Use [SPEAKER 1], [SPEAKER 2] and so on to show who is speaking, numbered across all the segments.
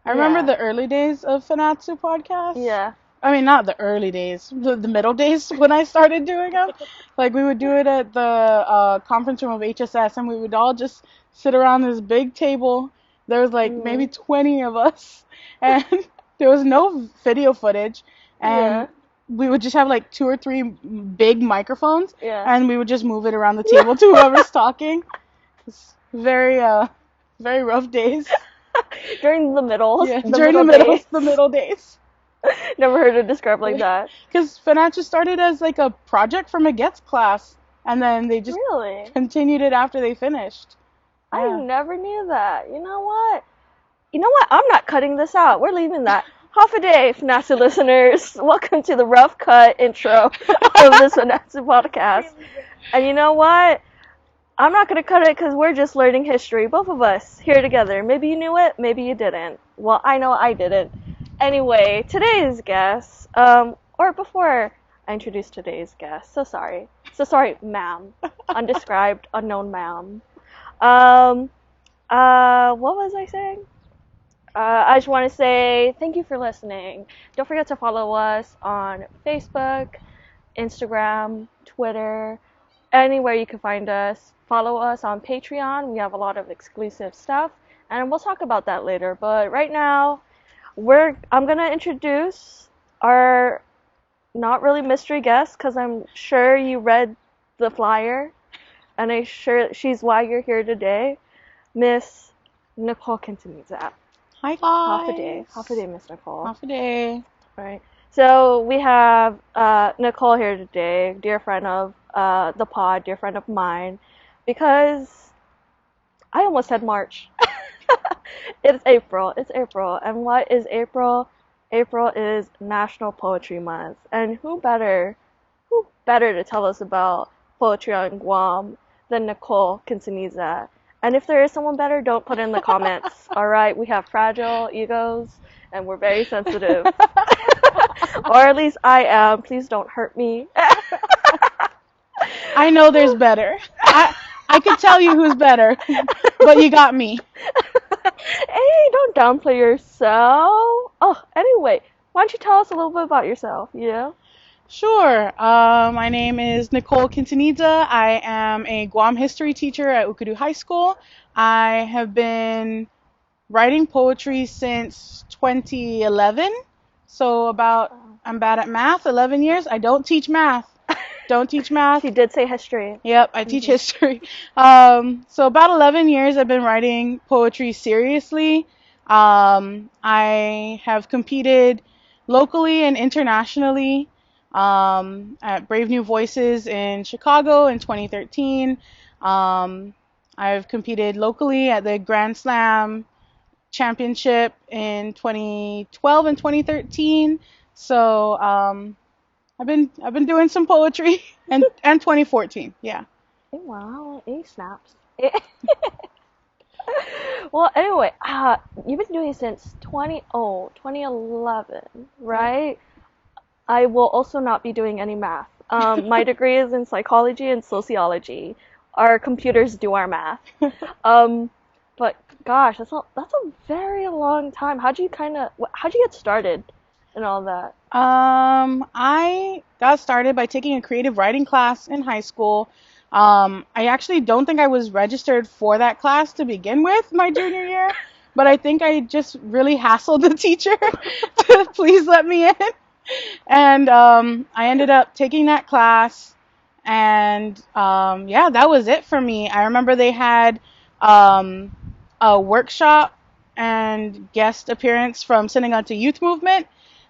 [SPEAKER 1] I remember the early days of Fanachu podcast.
[SPEAKER 2] Yeah.
[SPEAKER 1] I mean, not the early days, the middle days when I started doing them. Like, we would do it at the conference room of HSS, and we would all just sit around this big table. There was, like, maybe 20 of us, and there was no video footage, and we would just have, like, 2 or 3 big microphones, and we would just move it around the table to whoever's talking. It's very rough days.
[SPEAKER 2] During the middle.
[SPEAKER 1] Yeah, during the middle days.
[SPEAKER 2] Never heard it described like that.
[SPEAKER 1] Because Fanachu started as like a project from a Getz class, and then they just continued it after they finished. Yeah.
[SPEAKER 2] I never knew that. You know what? I'm not cutting this out. We're leaving that. Half a day, Fanachu listeners. Welcome to the rough cut intro of this Fanachu podcast. And you know what? I'm not going to cut it because we're just learning history. Both of us here together. Maybe you knew it, maybe you didn't. Well, I know I didn't. Anyway, today's guest, or before I introduce today's guest, so sorry, ma'am, undescribed, unknown ma'am. What was I saying? I just want to say thank you for listening. Don't forget to follow us on Facebook, Instagram, Twitter, anywhere you can find us. Follow us on Patreon. We have a lot of exclusive stuff, and we'll talk about that later. But right now, I'm gonna introduce our not really mystery guest, because I'm sure you read the flyer, and I'm sure she's why you're here today, Miss Nichole Quintanilla.
[SPEAKER 1] Hi guys.
[SPEAKER 2] Half a day, Miss Nichole.
[SPEAKER 1] Half a day.
[SPEAKER 2] All right. So we have Nichole here today, dear friend of the pod, dear friend of mine, because I almost said March. It's April, and what is April? April is National Poetry Month, and who better to tell us about poetry on Guam than Nichole Quintanilla? And if there is someone better, don't put it in the comments, alright? We have fragile egos, and we're very sensitive. Or at least I am. Please don't hurt me.
[SPEAKER 1] I know there's better. I could tell you who's better, but you got me.
[SPEAKER 2] Hey, don't downplay yourself. Oh, anyway, why don't you tell us a little bit about yourself, yeah?
[SPEAKER 1] Sure. My name is Nichole Quintanilla. I am a Guam history teacher at Ukadu High School. I have been writing poetry since 2011. So I'm bad at math, 11 years. I don't teach math.
[SPEAKER 2] She did say history.
[SPEAKER 1] Yep, I teach history. So about 11 years I've been writing poetry seriously. I have competed locally and internationally at Brave New Voices in Chicago in 2013. I've competed locally at the Grand Slam Championship in 2012 and 2013. So I've been doing some poetry and 2014, yeah.
[SPEAKER 2] Wow, snaps. Well, anyway, you've been doing it since 2011, right? I will also not be doing any math. My degree is in psychology and sociology. Our computers do our math. But gosh, that's a very long time. How'd you get started and all that?
[SPEAKER 1] I got started by taking a creative writing class in high school. I actually don't think I was registered for that class to begin with my junior year, but I think I just really hassled the teacher to please let me in. And I ended up taking that class, and yeah, that was it for me. I remember they had a workshop and guest appearance from Sinaganta Youth Movement.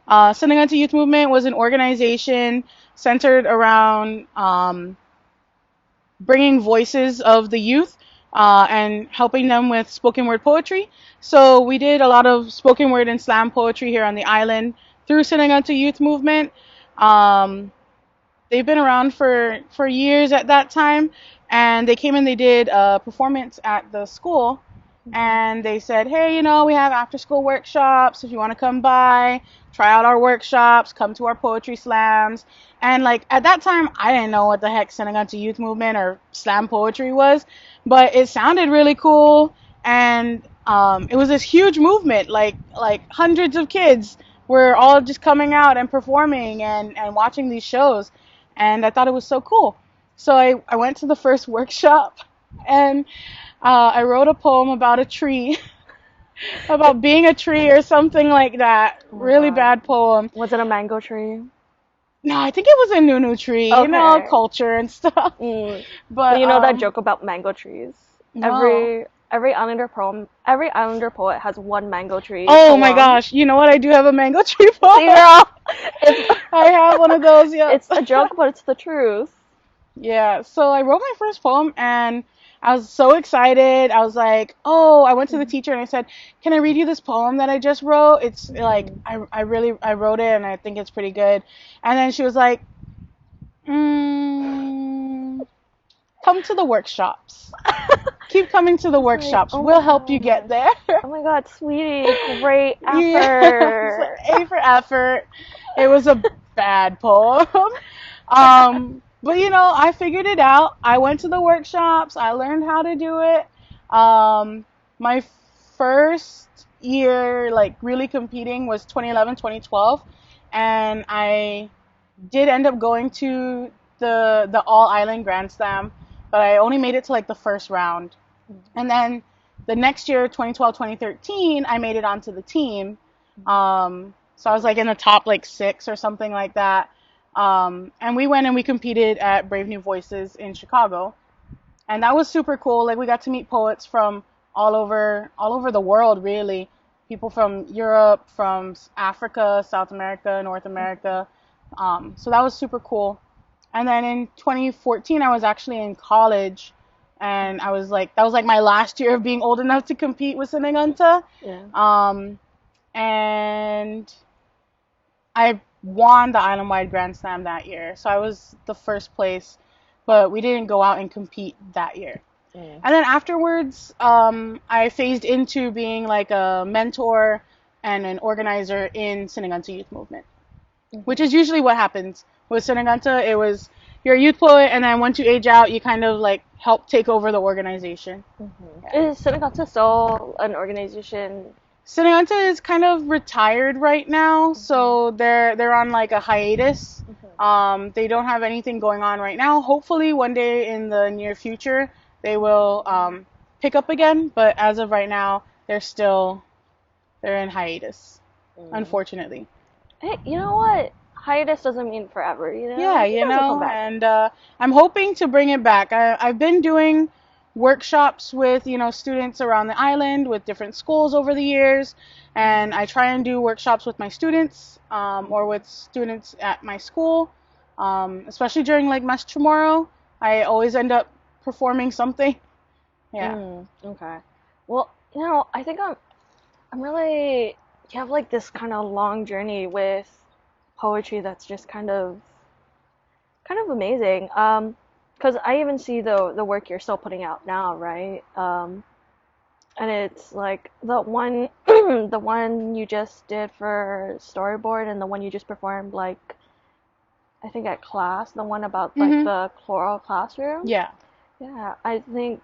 [SPEAKER 1] Sinaganta Youth Movement was an organization centered around bringing voices of the youth and helping them with spoken word poetry. So we did a lot of spoken word and slam poetry here on the island through Sinaganta Youth Movement. They've been around for years at that time, and they came and they did a performance at the school, and they said, hey, we have after school workshops. If you want to come by, try out our workshops, come to our poetry slams. And at that time, I didn't know what the heck Sinaganta Youth Movement or slam poetry was, but it sounded really cool. And it was this huge movement, like hundreds of kids were all just coming out and performing and watching these shows, and I thought it was so cool. So I went to the first workshop, and I wrote a poem about a tree, about being a tree or something like that.
[SPEAKER 2] Oh my
[SPEAKER 1] Really
[SPEAKER 2] God.
[SPEAKER 1] bad poem.
[SPEAKER 2] Was it a mango tree?
[SPEAKER 1] No, I think it was a nunu tree,
[SPEAKER 2] Okay.
[SPEAKER 1] culture and stuff.
[SPEAKER 2] Mm.
[SPEAKER 1] But
[SPEAKER 2] You know that joke about mango trees?
[SPEAKER 1] no.
[SPEAKER 2] Every Islander poet has one mango tree
[SPEAKER 1] Oh my
[SPEAKER 2] poem.
[SPEAKER 1] gosh, you know what? I do have a mango tree poem.
[SPEAKER 2] See, girl, it's
[SPEAKER 1] I have one of those, yeah.
[SPEAKER 2] it's a joke, but it's the truth.
[SPEAKER 1] Yeah, so I wrote my first poem and I was so excited. I was like, oh, I went to the teacher and I said, can I read you this poem that I just wrote? It's like, I wrote it and I think it's pretty good. And then she was like, come to the workshops. Keep coming to the workshops.
[SPEAKER 2] oh
[SPEAKER 1] We'll
[SPEAKER 2] my
[SPEAKER 1] help you get there.
[SPEAKER 2] Oh my God, sweetie, great
[SPEAKER 1] Yeah,
[SPEAKER 2] effort.
[SPEAKER 1] A for effort. It was a bad poem. But I figured it out. I went to the workshops. I learned how to do it. My first year, like really competing, was 2011, 2012, and I did end up going to the All Island Grand Slam, but I only made it to like the first round. And then the next year, 2012, 2013, I made it onto the team. So I was like in the top like 6 or something like that. And we went and we competed at Brave New Voices in Chicago. And that was super cool. Like we got to meet poets from all over the world, really. People from Europe, from Africa, South America, North America. So that was super cool. And then in 2014, I was actually in college, and I was like, that was like my last year of being old enough to compete with Sinaganta.
[SPEAKER 2] Yeah.
[SPEAKER 1] And I won the Island-wide Grand Slam that year. So I was the first place, but we didn't go out and compete that year.
[SPEAKER 2] Mm.
[SPEAKER 1] And then afterwards, I phased into being like a mentor and an organizer in Sinaganta Youth Movement, which is usually what happens with Sinaganta. It was, you're a youth poet, and then once you age out, you kind of like help take over the organization.
[SPEAKER 2] Yeah. Is Sinaganta still an organization?
[SPEAKER 1] Sinaganta is kind of retired right now, so they're on like a hiatus. They don't have anything going on right now. Hopefully one day in the near future they will pick up again, but as of right now they're in hiatus, unfortunately.
[SPEAKER 2] Hey, you know what? Hiatus doesn't mean forever, you know?
[SPEAKER 1] Yeah,
[SPEAKER 2] It doesn't come back.
[SPEAKER 1] and I'm hoping to bring it back. I've been doing workshops with, students around the island with different schools over the years, and I try and do workshops with my students, or with students at my school, especially during like Mas Chamorro. I always end up performing something. Yeah.
[SPEAKER 2] Okay. Well, I think I'm really, you have like this kind of long journey with poetry that's just kind of amazing. Because I even see the work you're still putting out now, right? And it's like the one the one you just did for storyboard, and the one you just performed, like I think at class, the one about like the choral classroom.
[SPEAKER 1] Yeah.
[SPEAKER 2] Yeah, I think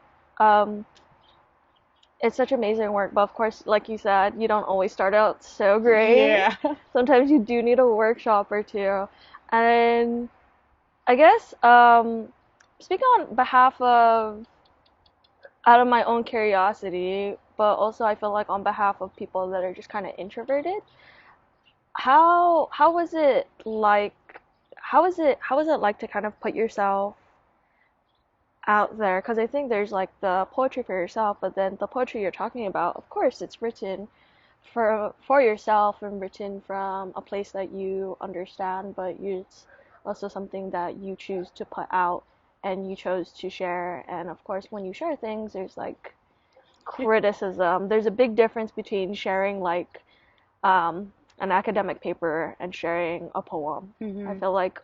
[SPEAKER 2] it's such amazing work, but of course, like you said, you don't always start out so great.
[SPEAKER 1] Yeah.
[SPEAKER 2] Sometimes you do need a workshop or two. And I guess, speaking on behalf of, out of my own curiosity, but also I feel like on behalf of people that are just kind of introverted, how was it like, how was it like to kind of put yourself out there? Because I think there's like the poetry for yourself, but then the poetry you're talking about, of course, it's written for yourself and written from a place that you understand, but it's also something that you choose to put out and you chose to share. And of course, when you share things, there's like criticism. There's a big difference between sharing like an academic paper and sharing a poem. I feel like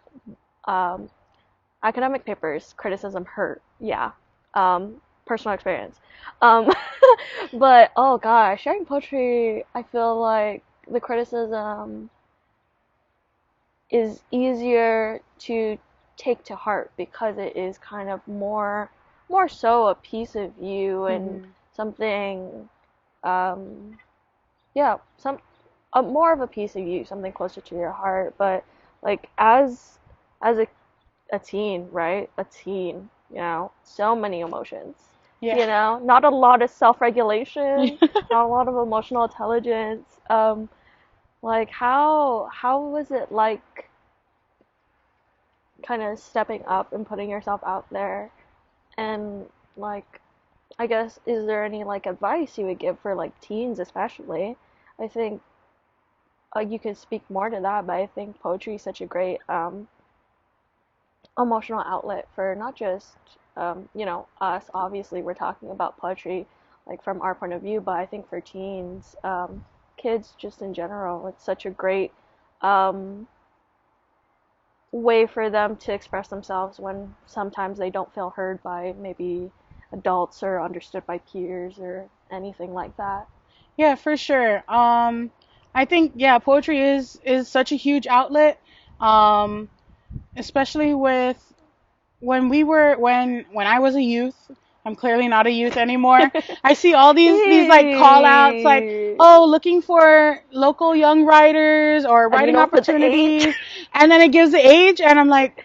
[SPEAKER 2] academic papers, criticism hurt. Yeah. Personal experience. But oh gosh, sharing poetry, I feel like the criticism is easier to take to heart because it is kind of more so a piece of you and something yeah, more of a piece of you, something closer to your heart. But like as a teen, right? A teen, so many emotions.
[SPEAKER 1] Yeah.
[SPEAKER 2] Not a lot of self-regulation, not a lot of emotional intelligence. Like how was it like kind of stepping up and putting yourself out there? And like I guess is there any like advice you would give for like teens especially? I think you could speak more to that, but I think poetry is such a great emotional outlet for not just us. Obviously, we're talking about poetry like from our point of view, but I think for teens, kids just in general, it's such a great um, way for them to express themselves when sometimes they don't feel heard by maybe adults or understood by peers or anything like that.
[SPEAKER 1] Yeah, for sure. I think yeah, poetry is such a huge outlet. Um, Especially with when I was a youth. I'm clearly not a youth anymore. I see all these like call outs like,
[SPEAKER 2] Hey.
[SPEAKER 1] oh, looking for local young writers or
[SPEAKER 2] And you
[SPEAKER 1] writing
[SPEAKER 2] don't fit the age.
[SPEAKER 1] opportunities, and then it gives the age, and I'm like,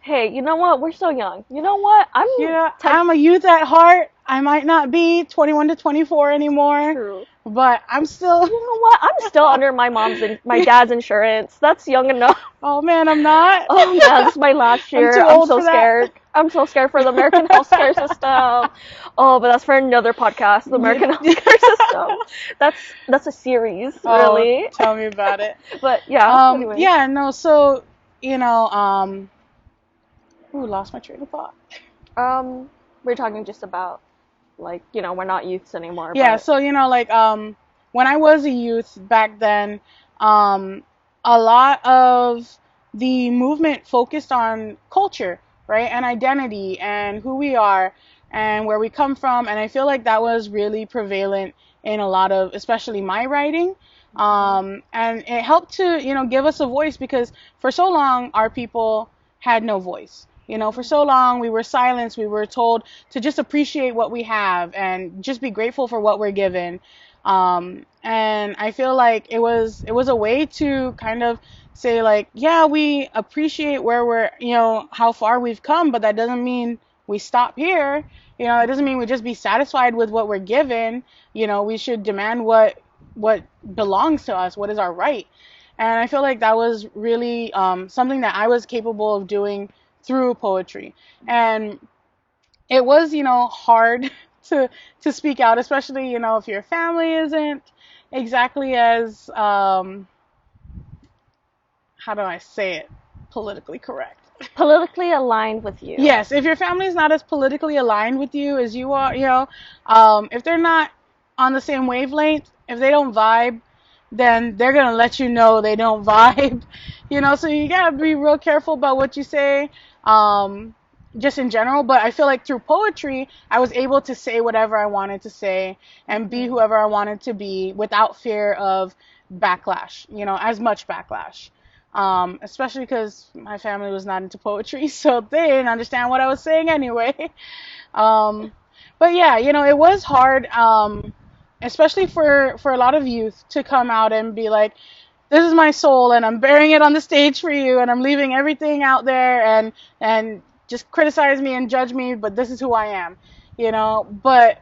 [SPEAKER 2] Hey, you know what? We're so young. You know what?
[SPEAKER 1] I'm a youth at heart. I might not be 21 to 24 anymore,
[SPEAKER 2] True.
[SPEAKER 1] but I'm still.
[SPEAKER 2] You know what? I'm still under my mom's and my dad's insurance. That's young enough.
[SPEAKER 1] Oh man, I'm not.
[SPEAKER 2] Oh man, this is my last
[SPEAKER 1] I'm
[SPEAKER 2] year.
[SPEAKER 1] too
[SPEAKER 2] I'm
[SPEAKER 1] old
[SPEAKER 2] so
[SPEAKER 1] for that.
[SPEAKER 2] scared. I'm so scared for the American healthcare system. Oh, but that's for another podcast. The American healthcare system. That's a series, really.
[SPEAKER 1] Oh, tell me about it.
[SPEAKER 2] But yeah. Anyway.
[SPEAKER 1] Yeah, no. So ooh, lost my train of thought.
[SPEAKER 2] We're talking just about like we're not youths anymore.
[SPEAKER 1] Yeah,
[SPEAKER 2] But
[SPEAKER 1] so like when I was a youth back then, um a lot of the movement focused on culture, right? And identity and who we are and where we come from, and I feel like that was really prevalent in a lot of especially my writing. And it helped to, give us a voice because for so long our people had no voice. For so long we were silenced. We were told to just appreciate what we have and just be grateful for what we're given. And I feel like it was a way to kind of say like, yeah, we appreciate where we're, how far we've come, but that doesn't mean we stop here. It doesn't mean we just be satisfied with what we're given. We should demand what belongs to us, what is our right. And I feel like that was really something that I was capable of doing through poetry. And it was, hard to speak out, especially, if your family isn't exactly as how do I say it, politically correct.
[SPEAKER 2] politically aligned with you.
[SPEAKER 1] Yes, if your family is not as politically aligned with you as you are, if they're not on the same wavelength, if they don't vibe, then they're gonna let you know they don't vibe. So you gotta be real careful about what you say, just in general. But I feel like through poetry, I was able to say whatever I wanted to say and be whoever I wanted to be without fear of backlash, as much backlash. Especially because my family was not into poetry, so they didn't understand what I was saying anyway. Um, but yeah, it was hard, especially for a lot of youth to come out and be like, this is my soul and I'm bearing it on the stage for you and I'm leaving everything out there and just criticize me and judge me, but this is who I am, But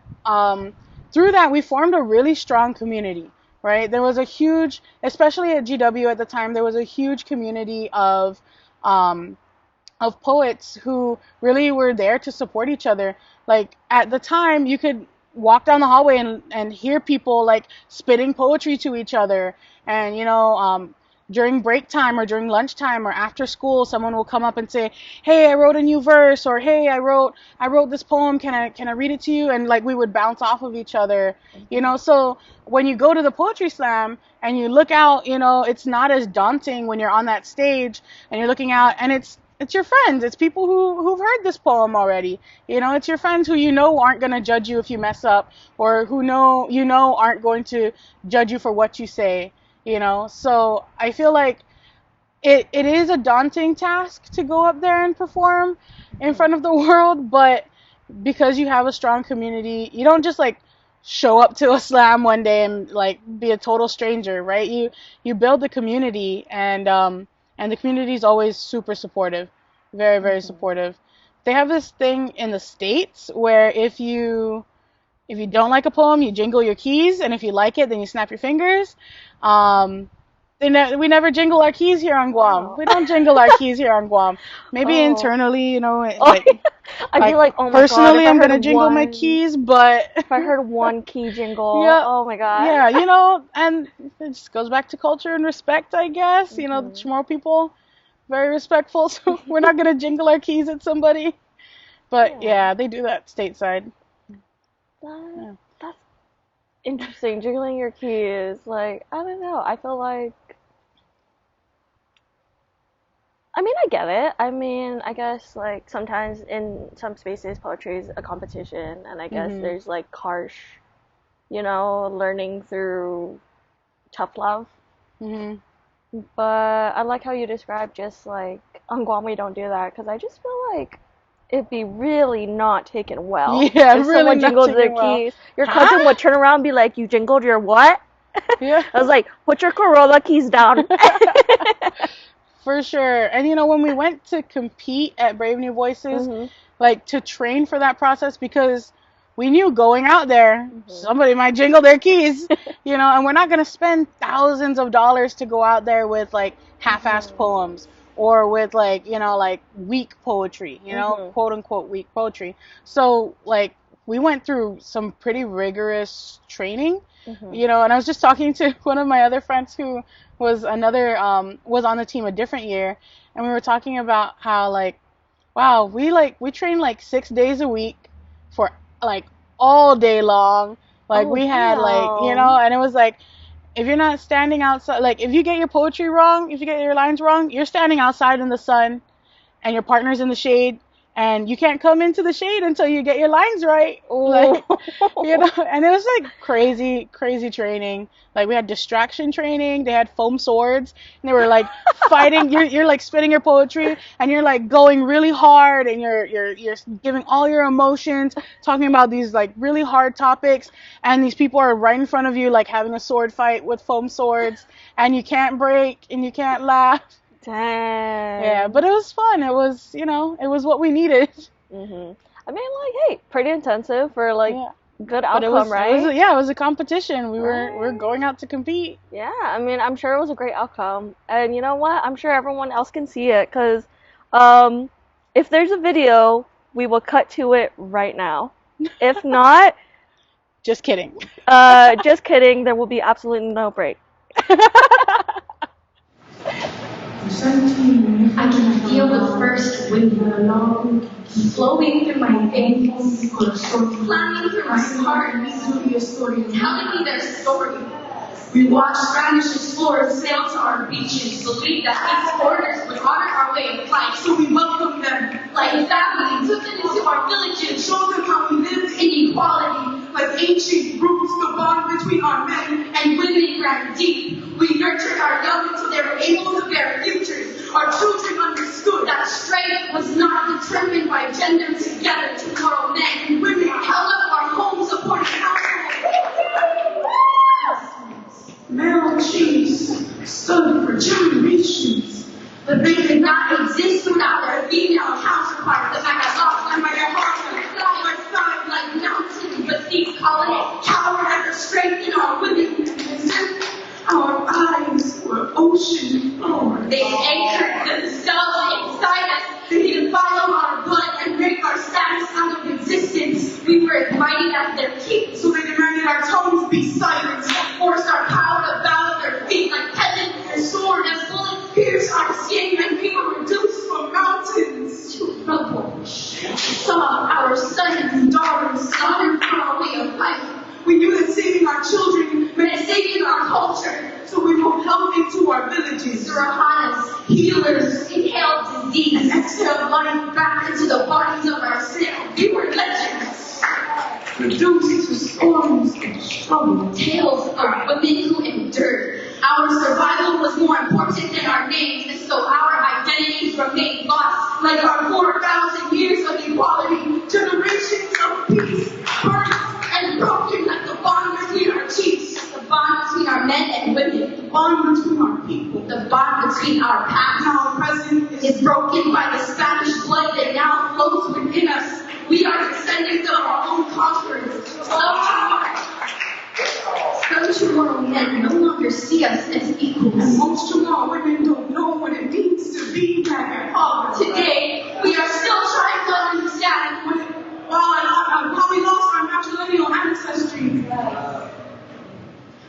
[SPEAKER 1] through that, we formed a really strong community. Right? There was a huge, especially at GW at the time, there was a huge community of poets who really were there to support each other. Like at the time, you could walk down the hallway and hear people like spitting poetry to each other. And, during break time or during lunchtime or after school, someone will come up and say, hey, I wrote a new verse, or hey, I wrote this poem. Can I read it to you? And like we would bounce off of each other, So when you go to the poetry slam and you look out, it's not as daunting when you're on that stage and you're looking out and it's your friends. It's people who've heard this poem already. It's your friends who aren't going to judge you if you mess up, or who aren't going to judge you for what you say. So I feel like it is a daunting task to go up there and perform in front of the world, but because you have a strong community, you don't just like show up to a slam one day and like be a total stranger, right? You build the community, and the community is always super supportive, very very supportive. They have this thing in the States where if you don't like a poem, you jingle your keys, and if you like it, then you snap your fingers. Um, we never jingle our keys here on Guam.
[SPEAKER 2] Oh.
[SPEAKER 1] We don't jingle our keys here on Guam. Maybe internally, you know,
[SPEAKER 2] Oh,
[SPEAKER 1] like
[SPEAKER 2] I'd be like, oh my god,
[SPEAKER 1] personally,
[SPEAKER 2] if I
[SPEAKER 1] I'm
[SPEAKER 2] heard
[SPEAKER 1] gonna jingle my
[SPEAKER 2] one,
[SPEAKER 1] keys, but
[SPEAKER 2] if I heard one key jingle,
[SPEAKER 1] yeah,
[SPEAKER 2] oh my god.
[SPEAKER 1] yeah, you know, and it just goes back to culture and respect, I guess. You know, the
[SPEAKER 2] Mm-hmm.
[SPEAKER 1] Chamorro people very respectful, so we're not gonna jingle our keys at somebody. But
[SPEAKER 2] Yeah.
[SPEAKER 1] yeah, they do that stateside. Yeah.
[SPEAKER 2] That's interesting. Jiggling your keys, like, I don't know. I feel like, I mean, I get it. I mean, I guess like sometimes in some spaces, poetry is a competition, and I guess
[SPEAKER 1] Mhm.
[SPEAKER 2] there's like harsh, learning through tough love.
[SPEAKER 1] Mhm.
[SPEAKER 2] But I like how you described just like on Guam we don't do that because I just feel like it'd be really not taken well
[SPEAKER 1] Yeah,
[SPEAKER 2] if
[SPEAKER 1] really
[SPEAKER 2] someone
[SPEAKER 1] not
[SPEAKER 2] jingled their
[SPEAKER 1] taken well.
[SPEAKER 2] keys. Your
[SPEAKER 1] Huh?
[SPEAKER 2] cousin would turn around and be like, "You jingled your what?"
[SPEAKER 1] Yeah.
[SPEAKER 2] I was like, "Put your Corolla keys down."
[SPEAKER 1] For sure. And you know, when we went to compete at Brave New Voices,
[SPEAKER 2] Mhm.
[SPEAKER 1] like to train for that process, because we knew going out there,
[SPEAKER 2] Mhm.
[SPEAKER 1] somebody might jingle their keys, you know, and we're not going to spend thousands of dollars to go out there with like half-assed
[SPEAKER 2] Mhm.
[SPEAKER 1] poems or with like, you know, like weak poetry, you know,
[SPEAKER 2] Mhm.
[SPEAKER 1] quote unquote weak poetry. So like we went through some pretty rigorous training,
[SPEAKER 2] Mhm.
[SPEAKER 1] you know, and I was just talking to one of my other friends who was was on the team a different year, and we were talking about how like, wow, we trained like 6 days a week for like all day long. Like
[SPEAKER 2] Oh
[SPEAKER 1] we had like, you know,
[SPEAKER 2] damn.
[SPEAKER 1] and it was like, if you're not standing outside, like if you get your poetry wrong, if you get your lines wrong, you're standing outside in the sun and your partner's in the shade, and you can't come into the shade until you get your lines right. Like, you know, and it was like crazy, crazy training. Like we had distraction training. They had foam swords, and they were like fighting. You're like spitting your poetry, and you're like going really hard, and you're giving all your emotions, talking about these like really hard topics, and these people are right in front of you, like having a sword fight with foam swords, and you can't break and you can't laugh.
[SPEAKER 2] Dang.
[SPEAKER 1] Yeah, but it was fun. It was, you know, it was what we needed.
[SPEAKER 2] Mhm. I mean, like, hey, pretty intensive for like
[SPEAKER 1] Yeah.
[SPEAKER 2] good
[SPEAKER 1] But
[SPEAKER 2] outcome, right?
[SPEAKER 1] yeah, it was a competition. We were
[SPEAKER 2] Right.
[SPEAKER 1] going out to compete.
[SPEAKER 2] Yeah, I mean, I'm sure it was a great outcome. And you know what? I'm sure everyone else can see it because if there's a video, we will cut to it right now. If not,
[SPEAKER 1] Just kidding.
[SPEAKER 2] just kidding, there will be absolutely no break.
[SPEAKER 3] I can feel the first wind flowing through my veins, climbing through my heart, telling me their story. We watch Spanish explorers sail to our beaches, believe that these foreigners would honor our way of life, so we welcome them like family, took them into our villages, showed them how we lived in equality, like ancient roots, the bond between our men and women ran deep. We nurtured our young until they were able to bear futures. Our children understood that strength was not determined by gender. Together, tomorrow, men and women held up our home supporting households. Male chiefs stood for generations, but they could not exist without their female counterparts. The Magallanes and Magallanes fly by side like mountains, but these colonies cowered at the strength in our women. Our eyes were ocean floor. They anchored themselves inside us. They could follow our blood and break our status out of existence. We were as mighty as their kings, so they demanded our tongues be silenced, forced our power to bow at their feet like peasants with a sword as bullets pierced our skin, and we were reduced from mountains to rubble. Saw our sons and daughters slaughtered for our way of life. We knew that saving our children meant saving our culture, so we moved health into our villages. Surahanas, healers, inhaled disease, and exhaled life back into the bodies of our slaves. We were legends, reduced to storms and struggle, tales of women who endured. Our survival was more important than our names, and so our identities remained lost, like our 4,000 years of equality, generations of peace, birth, and broken like the bond between our people. The bond between our past and our present is broken by the Spanish blood that now flows within us. We are descendants of our own conquerors. Some tomorrow men no longer see us as equals. And most tomorrow women don't know what it means to be black. Today, we are still trying to understand how we lost our matrilineal ancestry.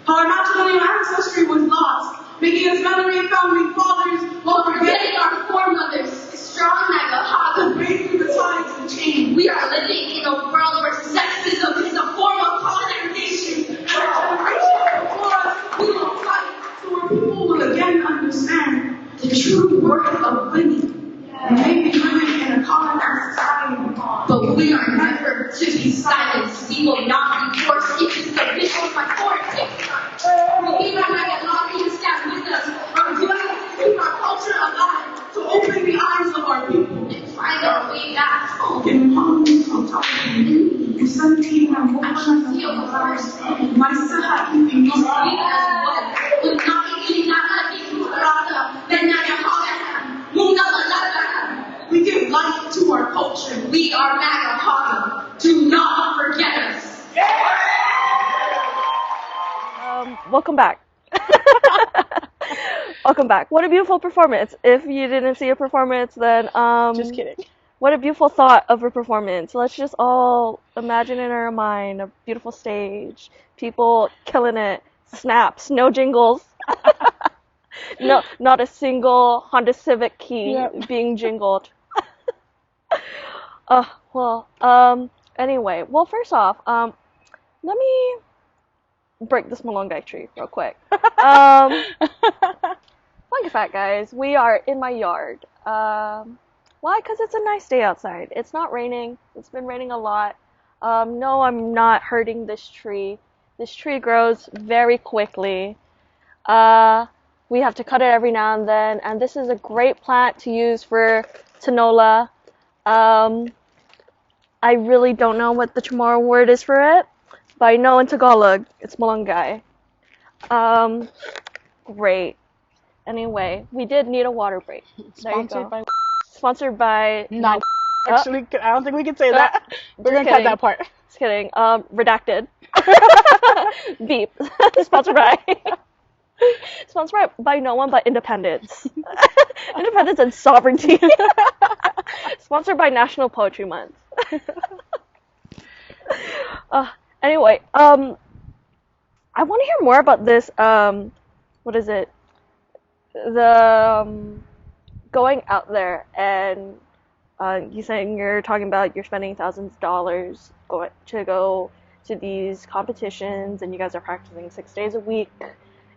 [SPEAKER 3] How our matrilineal ancestry was lost, making us venerate founding fathers while forgetting our foremothers. Strong like a hawk to break through the ties and chains. We are living in a world where sexism is a form of colonization. And our generation before us, we will fight so our people will again understand the true worth of women. Maybe women in a colonized society, but we are never to be silenced. We will not be forced into submission by force. We will not allow you to stand with us. Our duty is to keep our culture alive, to open the eyes of our people and find our way back home. In homes on top of me, you sentir la mocha de la paz, my saha y mi vida, with nothing in nada ni curada, then we give life to our culture. We are Magahaga. Do not forget us.
[SPEAKER 2] Welcome back. Welcome back. What a beautiful performance. If you didn't see a performance, then
[SPEAKER 1] Just kidding.
[SPEAKER 2] what a beautiful thought of a performance. Let's just all imagine in our mind a beautiful stage, people killing it, snaps, no jingles. No, not a single Honda Civic key being jingled. Anyway, well, first off, let me break this Malungai tree real quick. Fun fact, guys, we are in my yard. Why? Because it's a nice day outside. It's not raining. It's been raining a lot. No, I'm not hurting this tree. This tree grows very quickly. We have to cut it every now and then, and this is a great plant to use for tinola. I really don't know what the Chamoru word is for it, but I know in Tagalog it's malunggay. Great. Anyway, we did need a water break.
[SPEAKER 1] Sponsored by...
[SPEAKER 2] Sponsored by...
[SPEAKER 1] Not... Actually, I don't think we can say that. We're going to cut that part.
[SPEAKER 2] Just kidding. Redacted. Beep. Sponsored by... Sponsored by no one but independence. Independence and sovereignty. Sponsored by National Poetry Month. Anyway, I want to hear more about this, what is it? Going out there and, you saying you're talking about you're spending thousands of dollars to go to these competitions and you guys are practicing 6 days a week.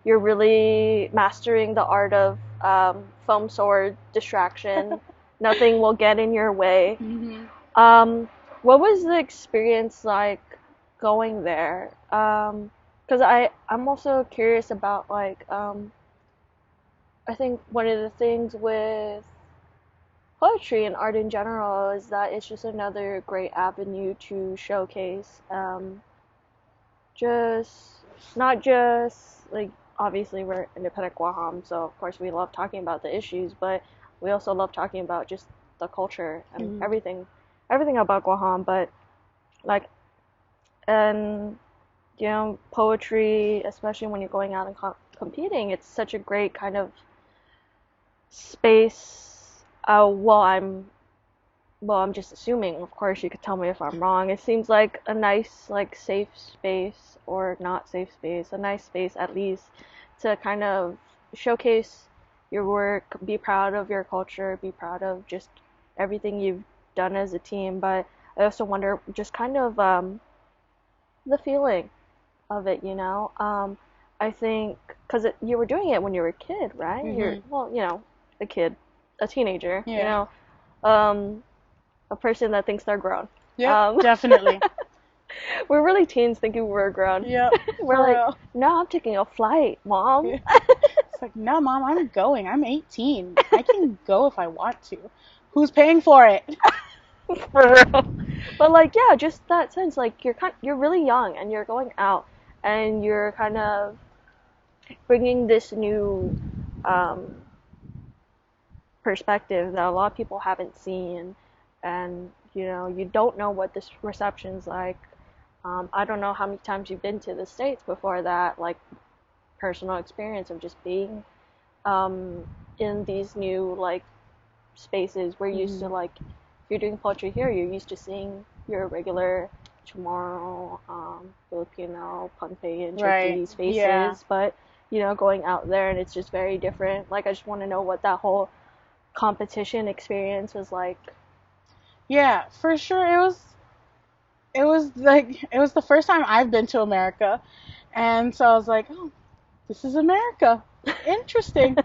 [SPEAKER 2] You're really mastering the art of foam sword distraction. Nothing will get in your way. Mm-hmm. What was the experience like going there? Because I'm also curious about, like, I think one of the things with poetry and art in general is that it's just another great avenue to showcase not just, like, obviously we're independent Guaham, so of course we love talking about the issues, but we also love talking about just the culture and everything about Guaham, but, like, and, you know, poetry, especially when you're going out and competing, it's such a great kind of space. I'm just assuming, of course you could tell me if I'm wrong, it seems like a nice, like, safe space, or not safe space, a nice space at least, to kind of showcase your work, be proud of your culture, be proud of just everything you've done as a team. But I also wonder just kind of the feeling of it, you know. I think because you were doing it when you were a kid, right? Mm-hmm. You're a teenager, you know, a person that thinks they're grown.
[SPEAKER 1] Yeah, definitely.
[SPEAKER 2] We're really teens thinking we're grown.
[SPEAKER 1] Yeah.
[SPEAKER 2] We're like, real. No, I'm taking a flight, Mom.
[SPEAKER 1] Yeah. It's like, no, Mom, I'm going. I'm 18. I can go if I want to. Who's paying for it?
[SPEAKER 2] For real. But, like, yeah, just that sense, like, you're really young and you're going out and you're kind of bringing this new perspective that a lot of people haven't seen, and you don't know what this reception's like. I don't know how many times you've been to the States before that, like personal experience of just being in these new like spaces. We're used to like, if you're doing poetry here, you're used to seeing your regular Chamoru, Filipino, Pohnpei, Turkey's faces,
[SPEAKER 1] Yeah.
[SPEAKER 2] but going out there and it's just very different. Like I just want to know what that whole competition experience was like.
[SPEAKER 1] Yeah, for sure. It was the first time I've been to America, and so I was like, oh, this is America. Interesting,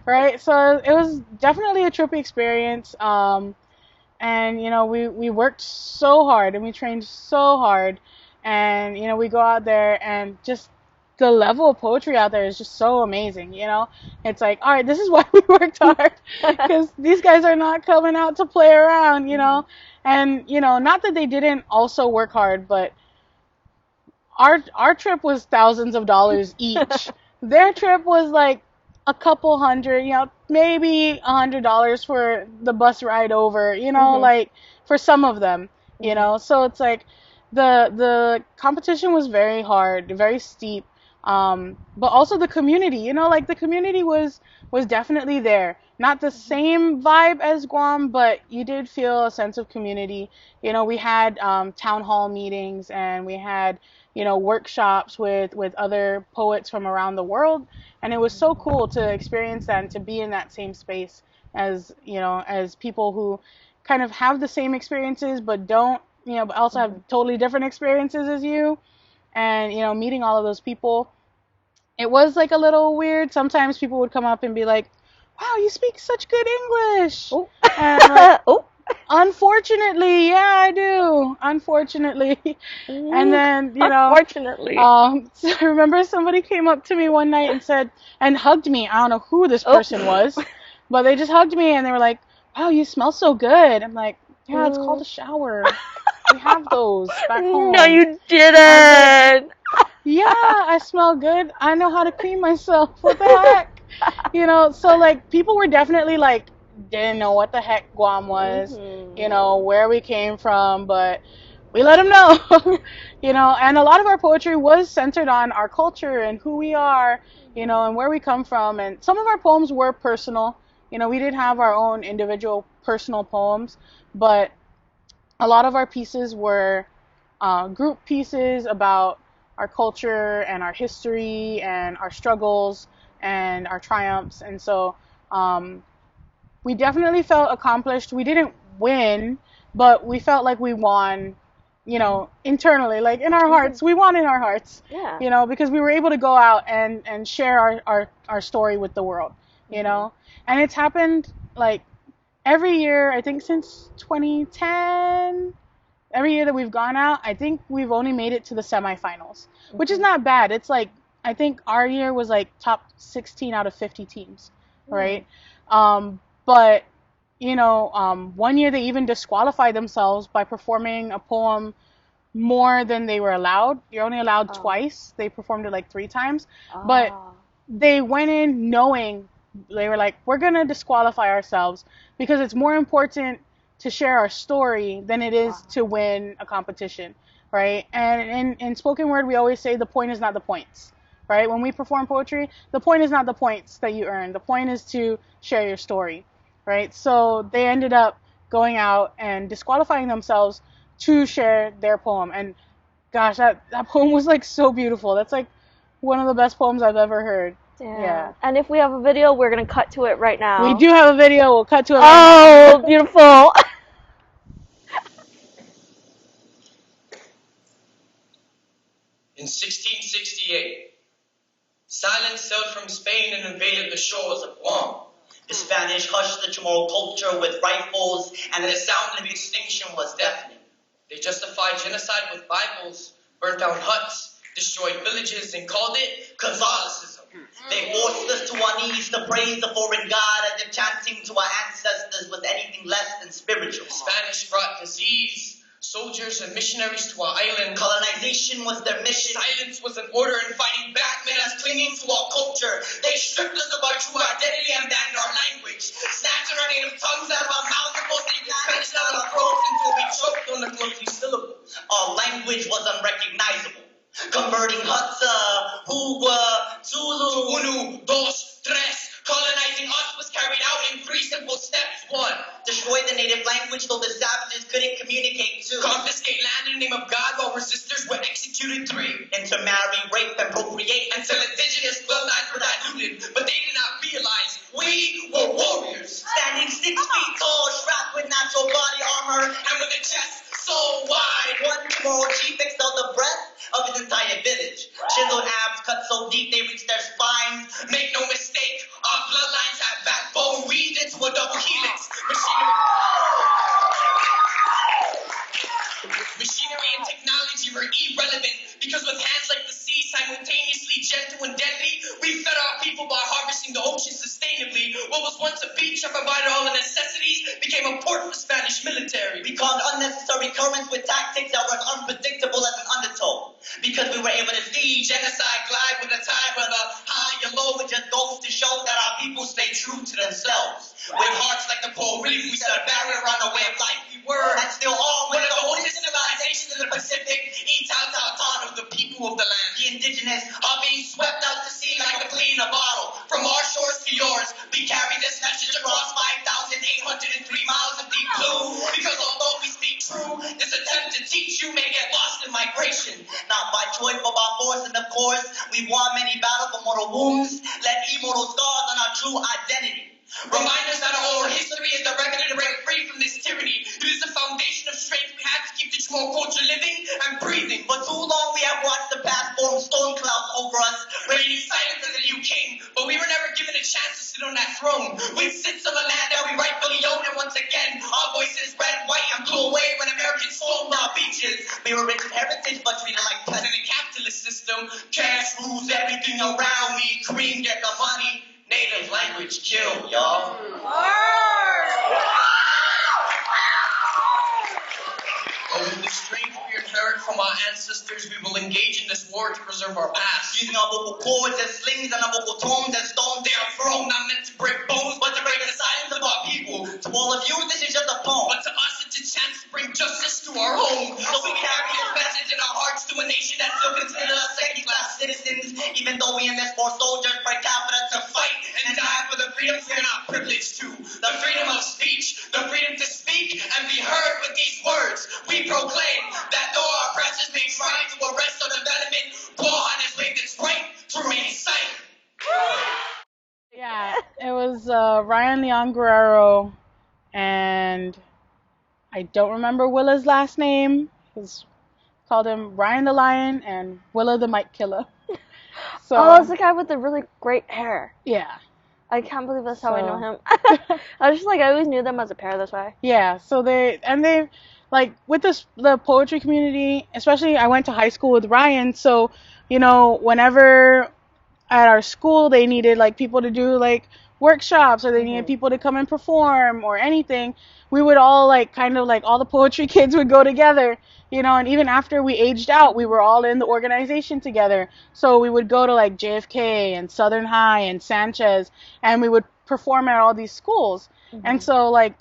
[SPEAKER 1] right? So it was definitely a trippy experience. And we worked so hard and we trained so hard, and we go out there and just the level of poetry out there is just so amazing. It's like, all right, this is why we worked hard, because these guys are not coming out to play around. And not that they didn't also work hard, but our trip was thousands of dollars each. Their trip was like a couple hundred, maybe $100 for the bus ride over, like for some of them, So it's like the competition was very hard, very steep, but also the community, like the community was definitely there. Not the same vibe as Guam, but you did feel a sense of community. We had town hall meetings, and we had workshops with other poets from around the world, and it was so cool to experience that and to be in that same space as as people who kind of have the same experiences but don't, but also have totally different experiences as you, and meeting all of those people. It was like a little weird. Sometimes people would come up and be like, wow, you speak such good English.
[SPEAKER 2] Oh.
[SPEAKER 1] And I'm like, unfortunately, yeah, I do. Unfortunately. And then,
[SPEAKER 2] unfortunately.
[SPEAKER 1] So I remember somebody came up to me one night and said, and hugged me. I don't know who this person was, but they just hugged me and they were like, wow, you smell so good. I'm like, yeah, it's called a shower. We have those back home.
[SPEAKER 2] No, you didn't.
[SPEAKER 1] Yeah, I smell good. I know how to clean myself. What the heck? So like people were definitely like, didn't know what the heck Guam was, where we came from, but we let them know, and a lot of our poetry was centered on our culture and who we are, and where we come from. And some of our poems were personal. We did have our own individual personal poems, but a lot of our pieces were group pieces about our culture and our history and our struggles and our triumphs. And so we definitely felt accomplished. We didn't win, but we felt like we won, internally, like in our hearts. We won in our hearts, because we were able to go out and share our story with the world, And it's happened like every year, I think since 2010. Every year that we've gone out, I think we've only made it to the semifinals, which is not bad. It's like, I think our year was like top 16 out of 50 teams, right? But, one year they even disqualified themselves by performing a poem more than they were allowed. You're only allowed twice. They performed it like 3 times. But they went in knowing, they were like, we're going to disqualify ourselves because it's more important to share our story than it is to win a competition, right? And in spoken word, we always say the point is not the points, right? When we perform poetry, the point is not the points that you earn. The point is to share your story, right? So they ended up going out and disqualifying themselves to share their poem. And gosh, that poem was like so beautiful. That's like one of the best poems I've ever heard. Yeah.
[SPEAKER 2] And if we have a video, we're going to cut to it right now.
[SPEAKER 1] We do have a video. We'll cut to it right now.
[SPEAKER 2] Oh, beautiful.
[SPEAKER 4] In 1668, silence sailed from Spain and invaded the shores of Guam. The Spanish hushed the Chamoru culture with rifles, and the sound of extinction was deafening. They justified genocide with Bibles, burnt down huts, destroyed villages, and called it Catholicism. They forced us to our knees to praise a foreign god, as if chanting to our ancestors was anything less than spiritual. The Spanish brought disease, Soldiers and missionaries to our island. Colonization was their mission. Silence was an order, and fighting back meant us clinging to our culture. They stripped us of our true identity and banned our language. Snatching our native tongues out of our mouths and forcing the Spanish out of our throats until we choked on the closing syllable. Our language was unrecognizable. Converting Hutsa, Huwa, Zulu, Unu, Dos, Tres. Colonizing us was carried out in 3 simple steps. 1. Destroy the native language so the savages couldn't communicate. 2. Confiscate land in the name of God while resistors were executed. 3. Intermarry, rape, and procreate until indigenous bloodlines were diluted. But they did not realize we were warriors. Standing 6 feet tall, strapped with natural body armor, and with a chest so wide. One Chamoru chief excelled the breadth of his entire village. Chiseled abs cut so deep they reached their spines. Make no mistake, our bloodlines have backbone weaved into a double helix. Machinery and technology were irrelevant because with hands like the sea, simultaneously gentle and deadly, we fed our people by harvesting the ocean sustainably. What was once a beach that provided all the necessities became a port for Spanish military. We caused unnecessary currents with tactics that were unpredictable as an undertow. Because we were able to see genocide glide with a tide, whether high or low, it just goes to show that our people stay true to themselves. With hearts like the coral reef, we set a barrier around our way of life. We were, and still are, one of the oldest civilizations in the Pacific. Itautan of the people of the land. The indigenous are being swept out to sea like a flea in a bottle. From our shores to yours, we carry this message across 5,803 miles of deep blue. Because although we speak true, this attempt to teach you may get lost in migration. Not by choice, but by force, and of course, we won many battles for mortal wounds, left immortal scars on our true identity. Remind us that our oral history is the reckoning to break free from this tyranny. It is the foundation of strength we have to keep the Chamoru culture living and breathing. For too long we have watched the past form storm clouds over us, raining silence as a new king. But we were never given a chance to sit on that throne. We sit on the land that we rightfully own, and once again, our voices red, white, and blew away when Americans stormed our beaches. We were rich in heritage, but treated like peasants. In a capitalist system, cash rules everything around me. Cream get the money. Native language kill, y'all. But with the strength we inherit from our ancestors, we will engage in this war to preserve our past. Using our vocal cords as slings and our vocal tones as stones. They are thrown, not meant to break bones, but to break the silence of our people. To all of you, this is just a poem. But to us, it's a chance to bring justice to our home. So we carry this message in our hearts to a nation that still considers us second-class citizens, even though we enlist more soldiers per capita to fight and die for the freedoms we are not privileged to. The freedom of speech, the freedom to speak and be heard with these words. We proclaim that though our oppressors may try to arrest our development, Wuhan has waived its right to remain silent.
[SPEAKER 1] Yeah, it was Ryan Leon Guerrero, and I don't remember Willa's last name. He's called him Ryan the Lion and Willa the Mike Killer. So,
[SPEAKER 2] Oh, it's the guy with the really great hair.
[SPEAKER 1] yeah.
[SPEAKER 2] I can't believe that's how I know him. I was just like, I always knew them as a pair this way.
[SPEAKER 1] Yeah, so they like with the poetry community, especially I went to high school with Ryan, so whenever at our school they needed like people to do like workshops or they needed people to come and perform or anything, we would all like kind of like all the poetry kids would go together, and even after we aged out, we were all in the organization together. So we would go to like JFK and Southern High and Sanchez, and we would perform at all these schools. And so like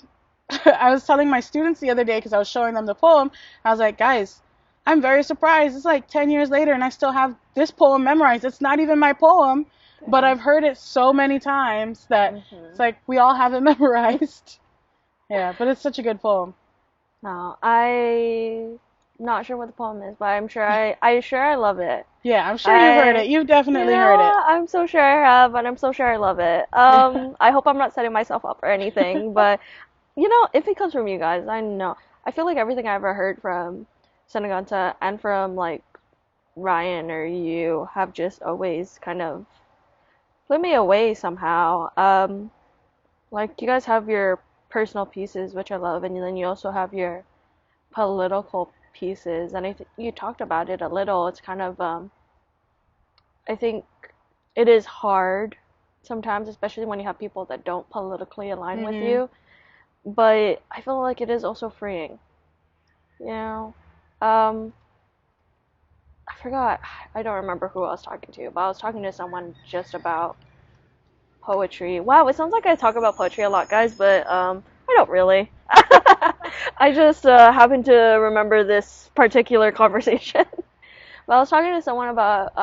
[SPEAKER 1] I was telling my students the other day, because I was showing them the poem, I was like, guys, I'm very surprised. It's like 10 years later and I still have this poem memorized. It's not even my poem, but I've heard it so many times that it's like we all have it memorized. Yeah, but it's such a good poem.
[SPEAKER 2] No, I'm not sure what the poem is, but I'm sure I love it.
[SPEAKER 1] Yeah, I'm sure you've heard it. You've definitely heard it.
[SPEAKER 2] I'm so sure I have, and I'm so sure I love it. I hope I'm not setting myself up for anything, but if it comes from you guys, I know. I feel like everything I ever heard from Seneganta and from like Ryan or you have just always kind of blew me away somehow. Like you guys have your personal pieces, which I love, and then you also have your political pieces, and I think you talked about it a little. It's kind of I think it is hard sometimes, especially when you have people that don't politically align with you, but I feel like it is also freeing. You know, um, I forgot. I don't remember who I was talking to, but I was talking to someone just about poetry. Wow, it sounds like I talk about poetry a lot, guys, but I don't really. I just happen to remember this particular conversation. But I was talking to someone about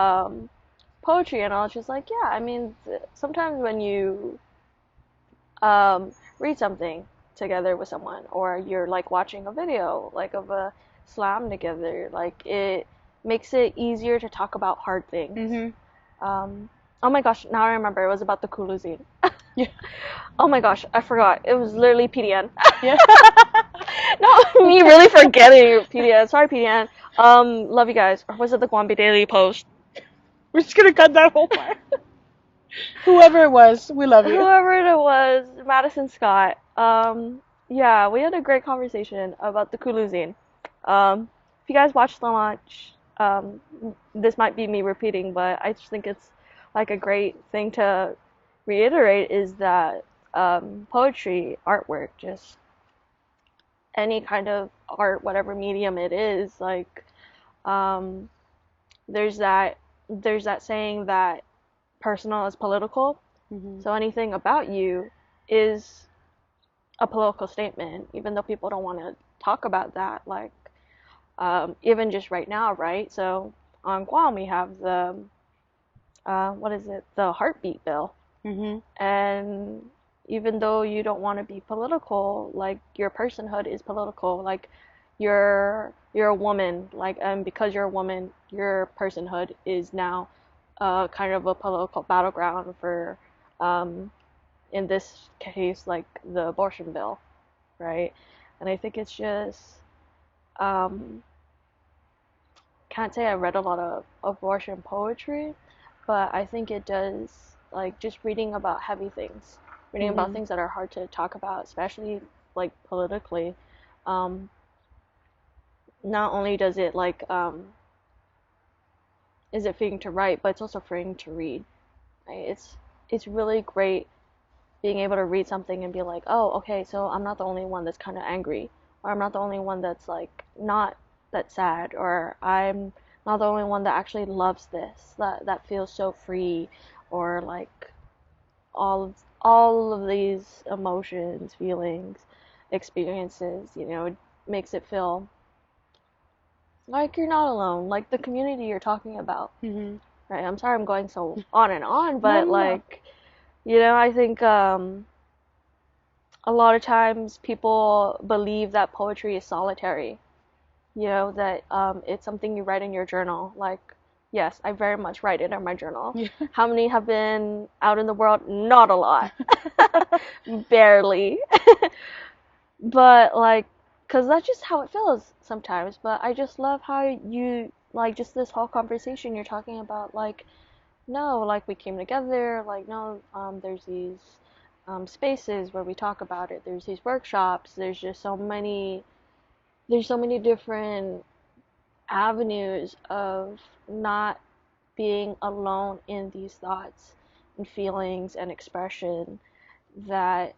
[SPEAKER 2] poetry, and I was just like, yeah, I mean, sometimes when you read something together with someone, or you're like watching a video like of a slam together, like it makes it easier to talk about hard things. Oh my gosh, now I remember, it was about the Kuluzine.
[SPEAKER 1] Yeah.
[SPEAKER 2] Oh my gosh, I forgot. It was literally PDN.
[SPEAKER 1] Yeah.
[SPEAKER 2] No, me really forgetting PDN. Sorry, PDN. Love you guys. Or was it the Guambi Daily Post?
[SPEAKER 1] We're just gonna cut that whole part. Whoever it was, we love you.
[SPEAKER 2] Whoever it was, Madison Scott. Yeah, we had a great conversation about the Kuluzine. If you guys watched the launch, this might be me repeating, but I just think it's like a great thing to reiterate is that poetry, artwork, just any kind of art, whatever medium it is, like there's that saying that personal is political. So anything about you is a political statement, even though people don't want to talk about that. Like even just right now, right? So on Guam we have the what is it? The heartbeat bill. And even though you don't want to be political, like your personhood is political. Like you're a woman, like, and because you're a woman, your personhood is now kind of a political battleground for in this case, like the abortion bill, right? And I think it's just can't say I read a lot of abortion poetry, but I think it does, like, just reading about heavy things, reading about things that are hard to talk about, especially like politically. Not only does it like is it freeing to write, but it's also freeing to read. Right? It's really great being able to read something and be like, oh, okay, so I'm not the only one that's kind of angry, or I'm not the only one that's like not that sad, or I'm not the only one that actually loves this, that feels so free, or like all of these emotions, feelings, experiences, you know, it makes it feel like you're not alone, like the community you're talking about. Right? I'm sorry I'm going so on and on, but
[SPEAKER 1] No.
[SPEAKER 2] like, you know, I think a lot of times people believe that poetry is solitary. You know, that it's something you write in your journal. Like, yes, I very much write it in my journal. How many have been out in the world? Not a lot. Barely. But like, because that's just how it feels sometimes. But I just love how you, like, just this whole conversation you're talking about, like, no, like, we came together, like, no, there's these spaces where we talk about it, there's these workshops, there's so many different avenues of not being alone in these thoughts and feelings and expression that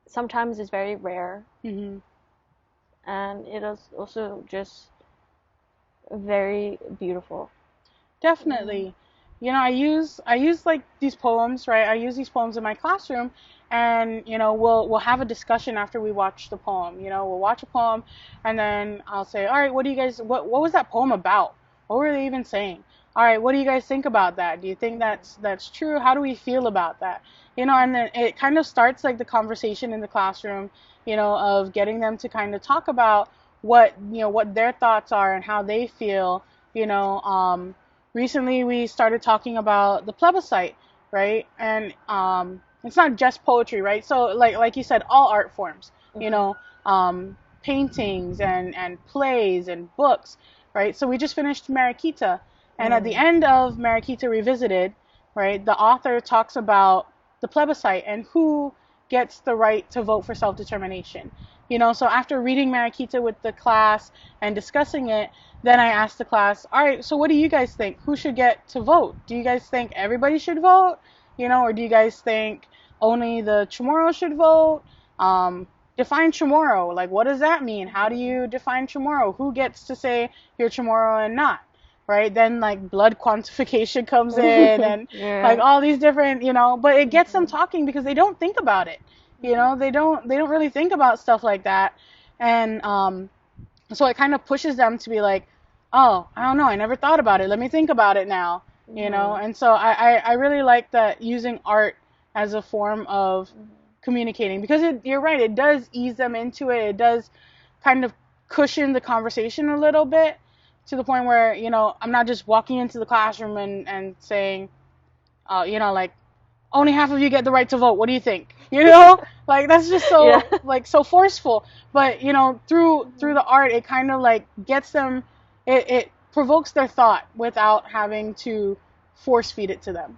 [SPEAKER 2] sometimes is very rare. And it is also just very beautiful.
[SPEAKER 1] Definitely. You know, I use like these poems, right? I use these poems in my classroom, and you know, we'll have a discussion after we watch the poem. You know, we'll watch a poem, and then I'll say, all right, what do you guys, what was that poem about? What were they even saying? All right, what do you guys think about that? Do you think that's true? How do we feel about that? You know, and then it kind of starts like the conversation in the classroom, you know, of getting them to kind of talk about what, you know, what their thoughts are and how they feel, you know. Recently we started talking about the plebiscite, right? And it's not just poetry, right? So like you said, all art forms, you know, paintings and plays and books, right? So we just finished Mariquita, and at the end of Mariquita Revisited, right, the author talks about the plebiscite and who gets the right to vote for self-determination. You know, so after reading Mariquita with the class and discussing it, then I asked the class, all right, so what do you guys think? Who should get to vote? Do you guys think everybody should vote? You know, or do you guys think only the Chamoru should vote? define Chamoru. Like, what does that mean? How do you define Chamoru? Who gets to say you're Chamoru and not? Right? Then, like, blood quantification comes in and, like, all these different, but it gets them talking because they don't think about it. They don't really think about stuff like that. And, so it kind of pushes them to be like, oh, I don't know, I never thought about it. Let me think about it now, And so I really like that, using art as a form of communicating, because you're right, it does ease them into it. It does kind of cushion the conversation a little bit, to the point where, I'm not just walking into the classroom and saying, like, only half of you get the right to vote. What do you think? Like, that's just so like so forceful. But through the art, it kind of like gets them. It provokes their thought without having to force feed it to them.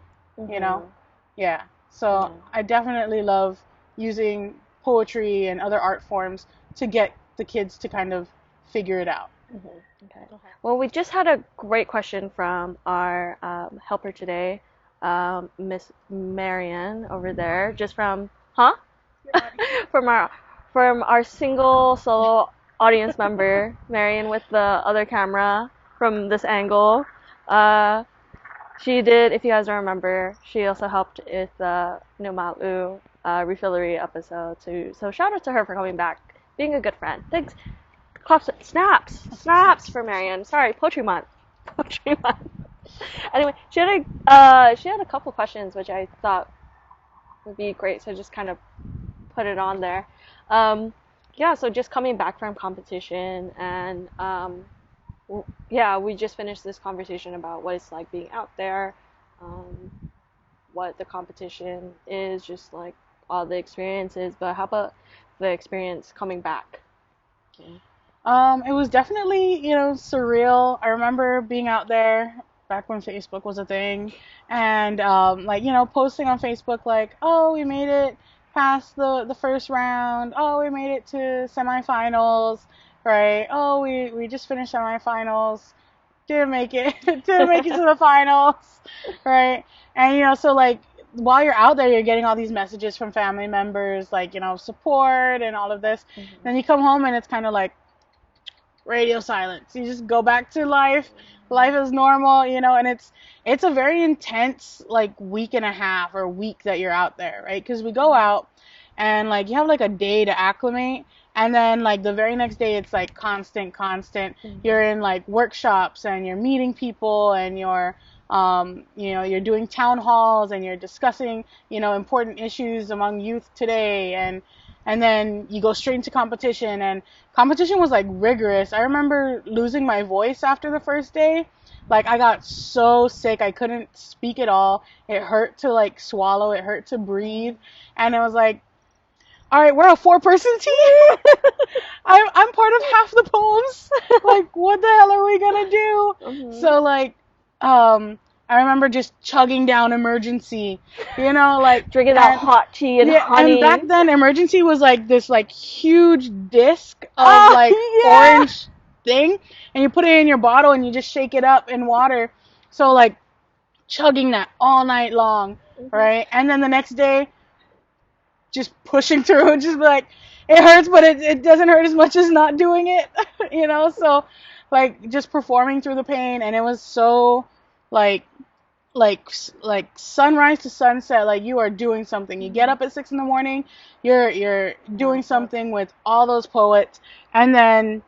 [SPEAKER 1] Yeah. So I definitely love using poetry and other art forms to get the kids to kind of figure it out.
[SPEAKER 2] Okay. Well, we just had a great question from our helper today, Miss Marian over there, just from from our single solo audience member, Marian, with the other camera from this angle. She did, if you guys don't remember, she also helped with the Numalu refillery episode too. So shout out to her for coming back, being a good friend. Thanks. Claps, snaps for Marian. Sorry, Poetry Month. Anyway, she had a couple questions which I thought would be great, so I just kind of put it on there. So just coming back from competition, and we just finished this conversation about what it's like being out there, what the competition is, just like all the experiences. But how about the experience coming back?
[SPEAKER 1] It was definitely, surreal. I remember being out there back when Facebook was a thing, and posting on Facebook like, oh, we made it past the first round. Oh, we made it to semifinals, right? Oh, we just finished semifinals. Didn't make it to the finals, right? And so like, while you're out there, you're getting all these messages from family members, like, support and all of this. Then you come home and it's kind of like radio silence. You just go back to life is normal, and it's a very intense, like, week and a half or week that you're out there, right? Because we go out and, like, you have like a day to acclimate, and then like the very next day it's like constant. You're in like workshops and you're meeting people, and you're you're doing town halls, and you're discussing important issues among youth today, and then you go straight into competition, and competition was like rigorous. I remember losing my voice after the first day. Like, I got so sick, I couldn't speak at all. It hurt to like swallow, it hurt to breathe, and it was like, all right, we're a 4-person team. I'm part of half the poems. Like, what the hell are we gonna do? So like, I remember just chugging down Emergency, like
[SPEAKER 2] drinking that hot tea and honey.
[SPEAKER 1] And back then, Emergency was like this like huge disc of orange thing, and you put it in your bottle and you just shake it up in water. So like, chugging that all night long, right? And then the next day, just pushing through, just like, it hurts, but it doesn't hurt as much as not doing it, So like, just performing through the pain, and it was so like sunrise to sunset, like, you are doing something. You get up at 6 a.m, you're doing something with all those poets, and then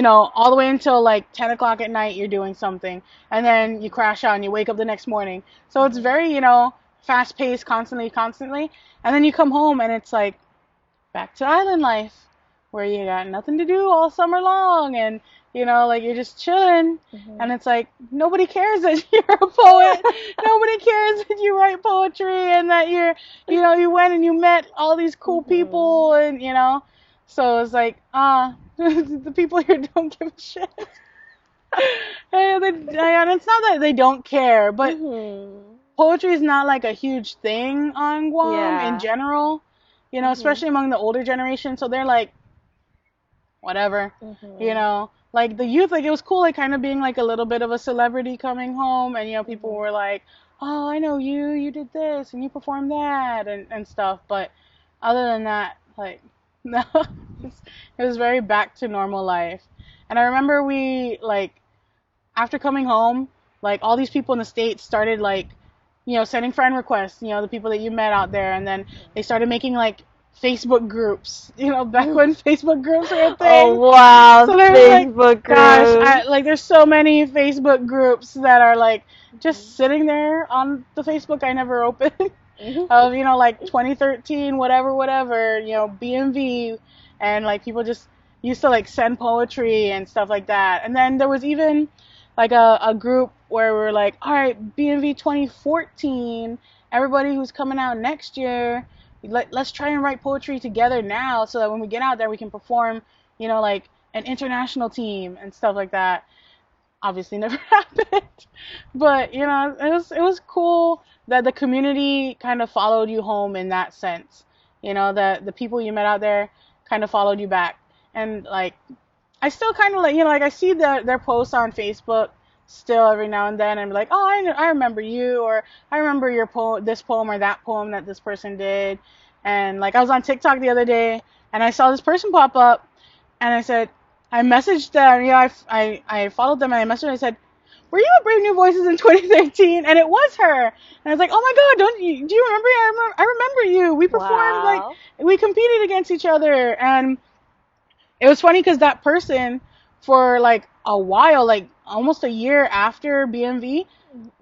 [SPEAKER 1] all the way until like 10 o'clock at night you're doing something, and then you crash out and you wake up the next morning. So it's very fast paced, constantly, and then you come home and it's like back to island life, where you got nothing to do all summer long, and like, you're just chilling, and it's like, nobody cares that you're a poet. Nobody cares that you write poetry, and that you went and you met all these cool people, and so it's like, the people here don't give a shit. And it's not that they don't care, but poetry is not like a huge thing on Guam in general, especially among the older generation. So they're like, whatever, like the youth, like, it was cool, like, kind of being like a little bit of a celebrity coming home, and people were like, oh, I know you did this and you performed that and stuff. But other than that, like, No, it was very back to normal life. And I remember we like after coming home, like all these people in the States started like, sending friend requests, the people that you met out there, and then they started making like Facebook groups, back when Facebook groups were a
[SPEAKER 2] Oh
[SPEAKER 1] thing.
[SPEAKER 2] wow,
[SPEAKER 1] So there's like,
[SPEAKER 2] Facebook
[SPEAKER 1] gosh,
[SPEAKER 2] groups.
[SPEAKER 1] like there's so many Facebook groups that are like just sitting there on the Facebook I never opened of, like 2013, whatever, BMV, and like people just used to like send poetry and stuff like that. And then there was even like a group where we're like, all right, BMV 2014, everybody who's coming out next year, let's try and write poetry together now so that when we get out there we can perform, like an international team and stuff like that. Obviously never happened, but it was cool that the community kind of followed you home in that sense. That the people you met out there kind of followed you back, and like I still kind of like I see their posts on Facebook still every now and then, and be like, oh, I remember you, or I remember your this poem or that poem that this person did. And like I was on TikTok the other day and I saw this person pop up, and I messaged them, I followed them, and I messaged them, and I said, were you at Brave New Voices in 2013? And it was her. And I was like, oh my God, do you remember? I remember you. We performed, like, we competed against each other. And it was funny because that person, for like a while, like almost a year after BMV,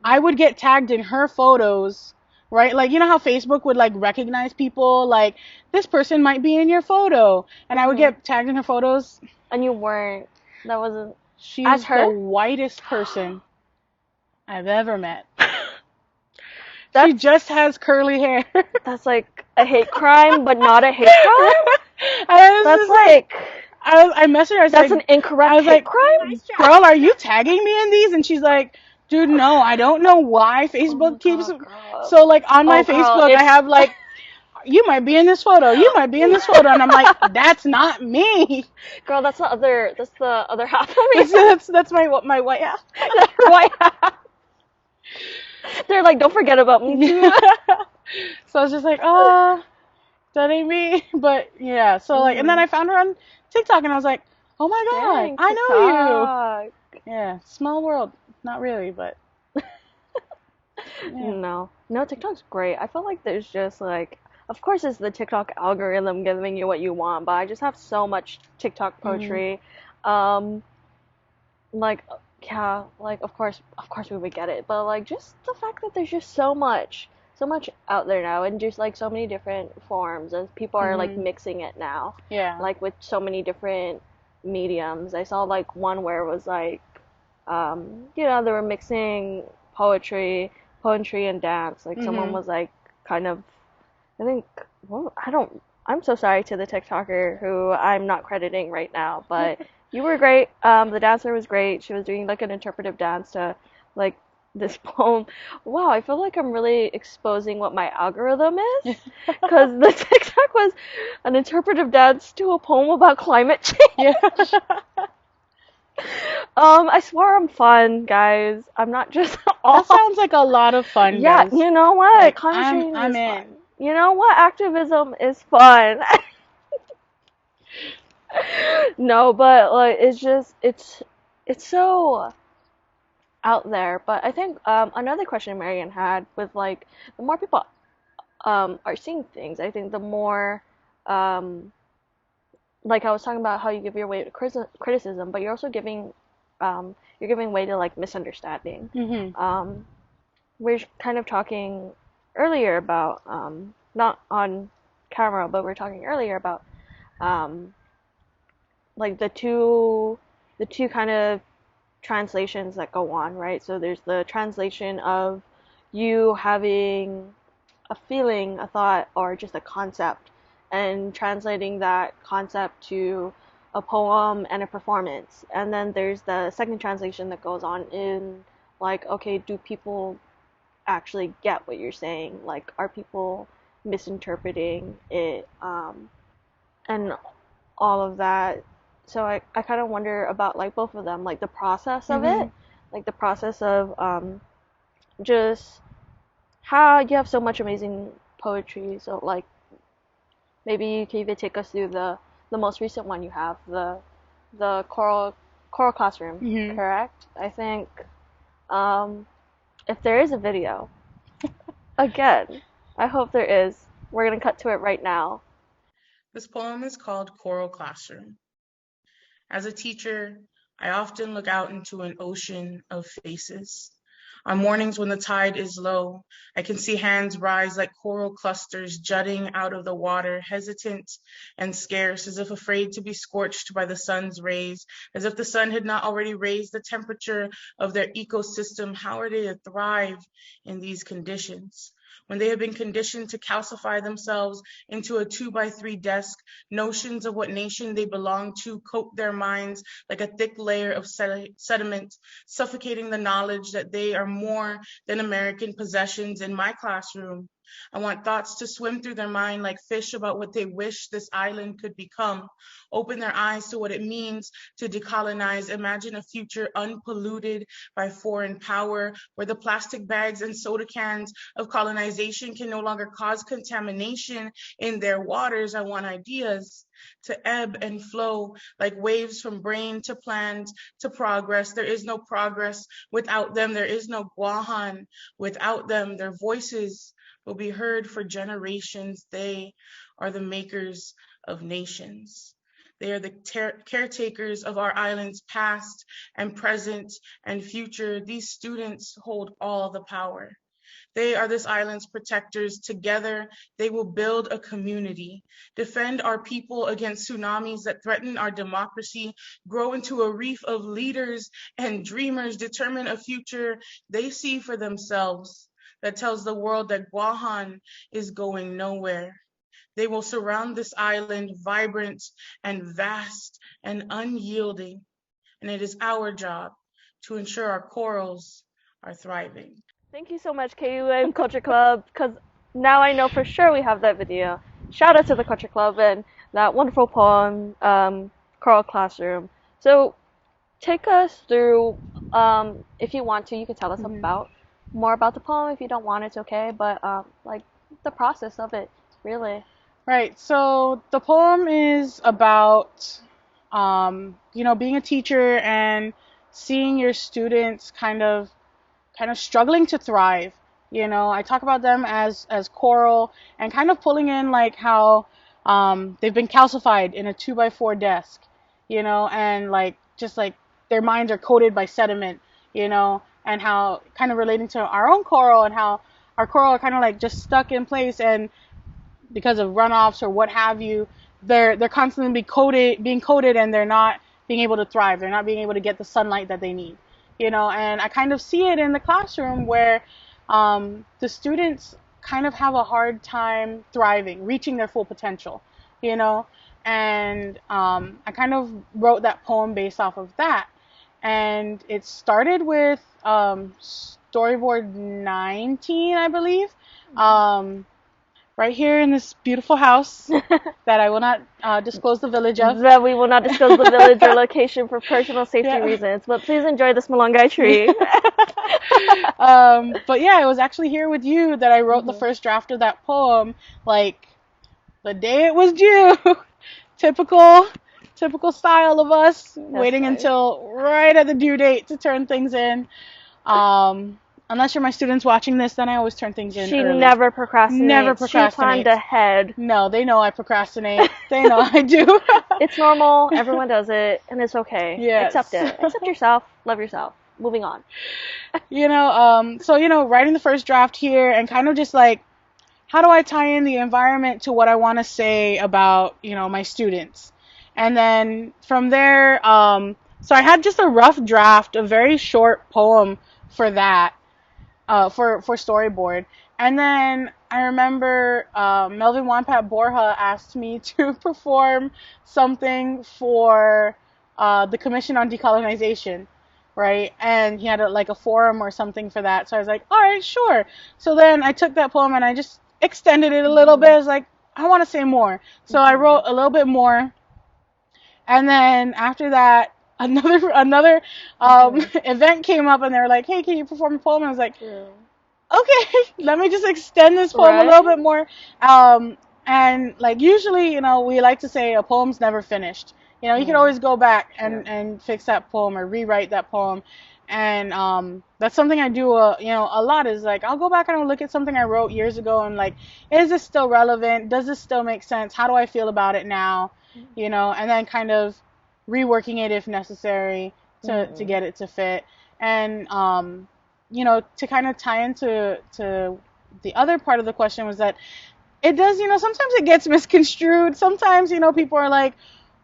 [SPEAKER 1] I would get tagged in her photos, right? Like, how Facebook would like recognize people, like this person might be in your photo, and I would get tagged in her photos.
[SPEAKER 2] And you weren't. That wasn't.
[SPEAKER 1] She's the whitest person I've ever met. She just has curly hair.
[SPEAKER 2] That's like a hate crime, but not a hate crime. That's like.
[SPEAKER 1] I messaged her. I was
[SPEAKER 2] that's an incorrect hate crime.
[SPEAKER 1] Girl, are you tagging me in these? And she's like, dude, no, I don't know why Facebook keeps. So like on my Facebook, I have like, you might be in this photo. You might be in this photo, and I'm like, that's not me.
[SPEAKER 2] Girl, that's the other half of me.
[SPEAKER 1] That's my white half.
[SPEAKER 2] White half. They're like, don't forget about me too.
[SPEAKER 1] So I was just like, oh, that ain't me. But yeah, so like, and then I found her on TikTok, and I was like, oh my God,
[SPEAKER 2] dang,
[SPEAKER 1] I know you. Yeah, small world. Not really, but.
[SPEAKER 2] Yeah. No, TikTok's great. I feel like there's just like, of course it's the TikTok algorithm giving you what you want, but I just have so much TikTok poetry. Like, yeah, like of course we would get it, but like just the fact that there's just so much out there now, and just like so many different forms, and people are like mixing it now.
[SPEAKER 1] Yeah.
[SPEAKER 2] Like with so many different mediums. I saw like one where it was like, they were mixing poetry and dance. Like someone was like kind of, I think, well, I'm so sorry to the TikToker who I'm not crediting right now, but you were great. The dancer was great. She was doing like an interpretive dance to like this poem. Wow, I feel like I'm really exposing what my algorithm is, because the TikTok was an interpretive dance to a poem about climate change.
[SPEAKER 1] Yeah.
[SPEAKER 2] I swear I'm fun, guys. I'm not just.
[SPEAKER 1] That sounds like a lot of fun.
[SPEAKER 2] Yeah,
[SPEAKER 1] guys.
[SPEAKER 2] You know what?
[SPEAKER 1] Like,
[SPEAKER 2] climate change
[SPEAKER 1] I'm
[SPEAKER 2] is
[SPEAKER 1] in.
[SPEAKER 2] fun. You know what? Activism is fun. No, but like it's so out there. But I think another question Marian had with like the more people are seeing things, I think the more like I was talking about how you give your way to criticism, but you're also giving way to like misunderstanding. We're kind of talking earlier about not on camera, but we're talking earlier about like the two kind of translations that go on, right? So there's the translation of you having a feeling, a thought, or just a concept, and translating that concept to a poem and a performance. And then there's the second translation that goes on in like, okay, do people actually get what you're saying? Like, are people misinterpreting it? And all of that. So I kind of wonder about like both of them, like the process of it, like the process of just how you have so much amazing poetry. So like maybe you can even take us through the most recent one you have, the choral classroom,
[SPEAKER 1] Mhm.
[SPEAKER 2] correct? I think if there is a video, again, I hope there is. We're gonna cut to it right now.
[SPEAKER 1] This poem is called Choral Classroom. As a teacher, I often look out into an ocean of faces. On mornings when the tide is low, I can see hands rise like coral clusters jutting out of the water, hesitant and scarce, as if afraid to be scorched by the sun's rays, as if the sun had not already raised the temperature of their ecosystem. How are they to thrive in these conditions? When they have been conditioned to calcify themselves into a 2x3 desk, notions of what nation they belong to coat their minds like a thick layer of sediment, suffocating the knowledge that they are more than American possessions. In my classroom, I want thoughts to swim through their mind like fish about what they wish this island could become. Open their eyes to what it means to decolonize. Imagine a future unpolluted by foreign power, where the plastic bags and soda cans of colonization can no longer cause contamination in their waters. I want ideas to ebb and flow like waves from brain to plans to progress. There is no progress without them. There is no Guahan without them. Their voices will be heard for generations. They are the makers of nations. They are the caretakers of our island's past and present and future. These students hold all the power. They are this island's protectors. Together, they will build a community, defend our people against tsunamis that threaten our democracy, grow into a reef of leaders and dreamers, determine a future they see for themselves that tells the world that Guahan is going nowhere. They will surround this island vibrant and vast and unyielding, and it is our job to ensure our corals are thriving.
[SPEAKER 2] Thank you so much, KUM Culture Club, because now I know for sure we have that video. Shout out to the Culture Club and that wonderful poem, Choral Classroom. So, take us through, if you want to, you can tell us about more about the poem. If you don't want, it's okay. But like the process of it, really.
[SPEAKER 1] Right. So the poem is about, being a teacher and seeing your students kind of struggling to thrive. I talk about them as coral and kind of pulling in like how they've been calcified in a 2x4 desk, and like just like their minds are coated by sediment, and how kind of relating to our own coral and how our coral are kind of like just stuck in place, and because of runoffs or what have you, they're constantly being coated, and they're not being able to thrive. They're not being able to get the sunlight that they need, and I kind of see it in the classroom where the students kind of have a hard time thriving, reaching their full potential, and I kind of wrote that poem based off of that. And it started with storyboard 19, I believe. Right here in this beautiful house that I will not disclose the village of.
[SPEAKER 2] That we will not disclose the village or location for personal safety reasons, but please enjoy this malungai tree.
[SPEAKER 1] But yeah, it was actually here with you that I wrote the first draft of that poem, like the day it was due. Typical style of us, waiting until right at the due date to turn things in. Unless you're my students watching this, then I always turn things in early.
[SPEAKER 2] She never procrastinates. She planned ahead.
[SPEAKER 1] No, they know I procrastinate. They know I do.
[SPEAKER 2] It's normal. Everyone does it, and it's okay.
[SPEAKER 1] Yes.
[SPEAKER 2] Accept it. Accept yourself. Love yourself. Moving on.
[SPEAKER 1] So, writing the first draft here and kind of just like, how do I tie in the environment to what I want to say about, my students? And then from there, so I had just a rough draft, a very short poem for that. For storyboard. And then I remember Melvin Wampat Borja asked me to perform something for the Commission on Decolonization, right? And he had a forum or something for that. So I was like, all right, sure. So then I took that poem and I just extended it a little bit. I was like, I want to say more. So I wrote a little bit more. And then after that, another event came up, and they were like, hey, can you perform a poem? And I was like, okay, let me just extend this poem a little bit more. And like usually, we like to say a poem's never finished. You can always go back and fix that poem or rewrite that poem. And that's something I do a lot, is like I'll go back and I'll look at something I wrote years ago and like, is this still relevant? Does this still make sense? How do I feel about it now? And then kind of reworking it if necessary to get it to fit. And to kind of tie into the other part of the question was that it does, sometimes it gets misconstrued. Sometimes, people are like,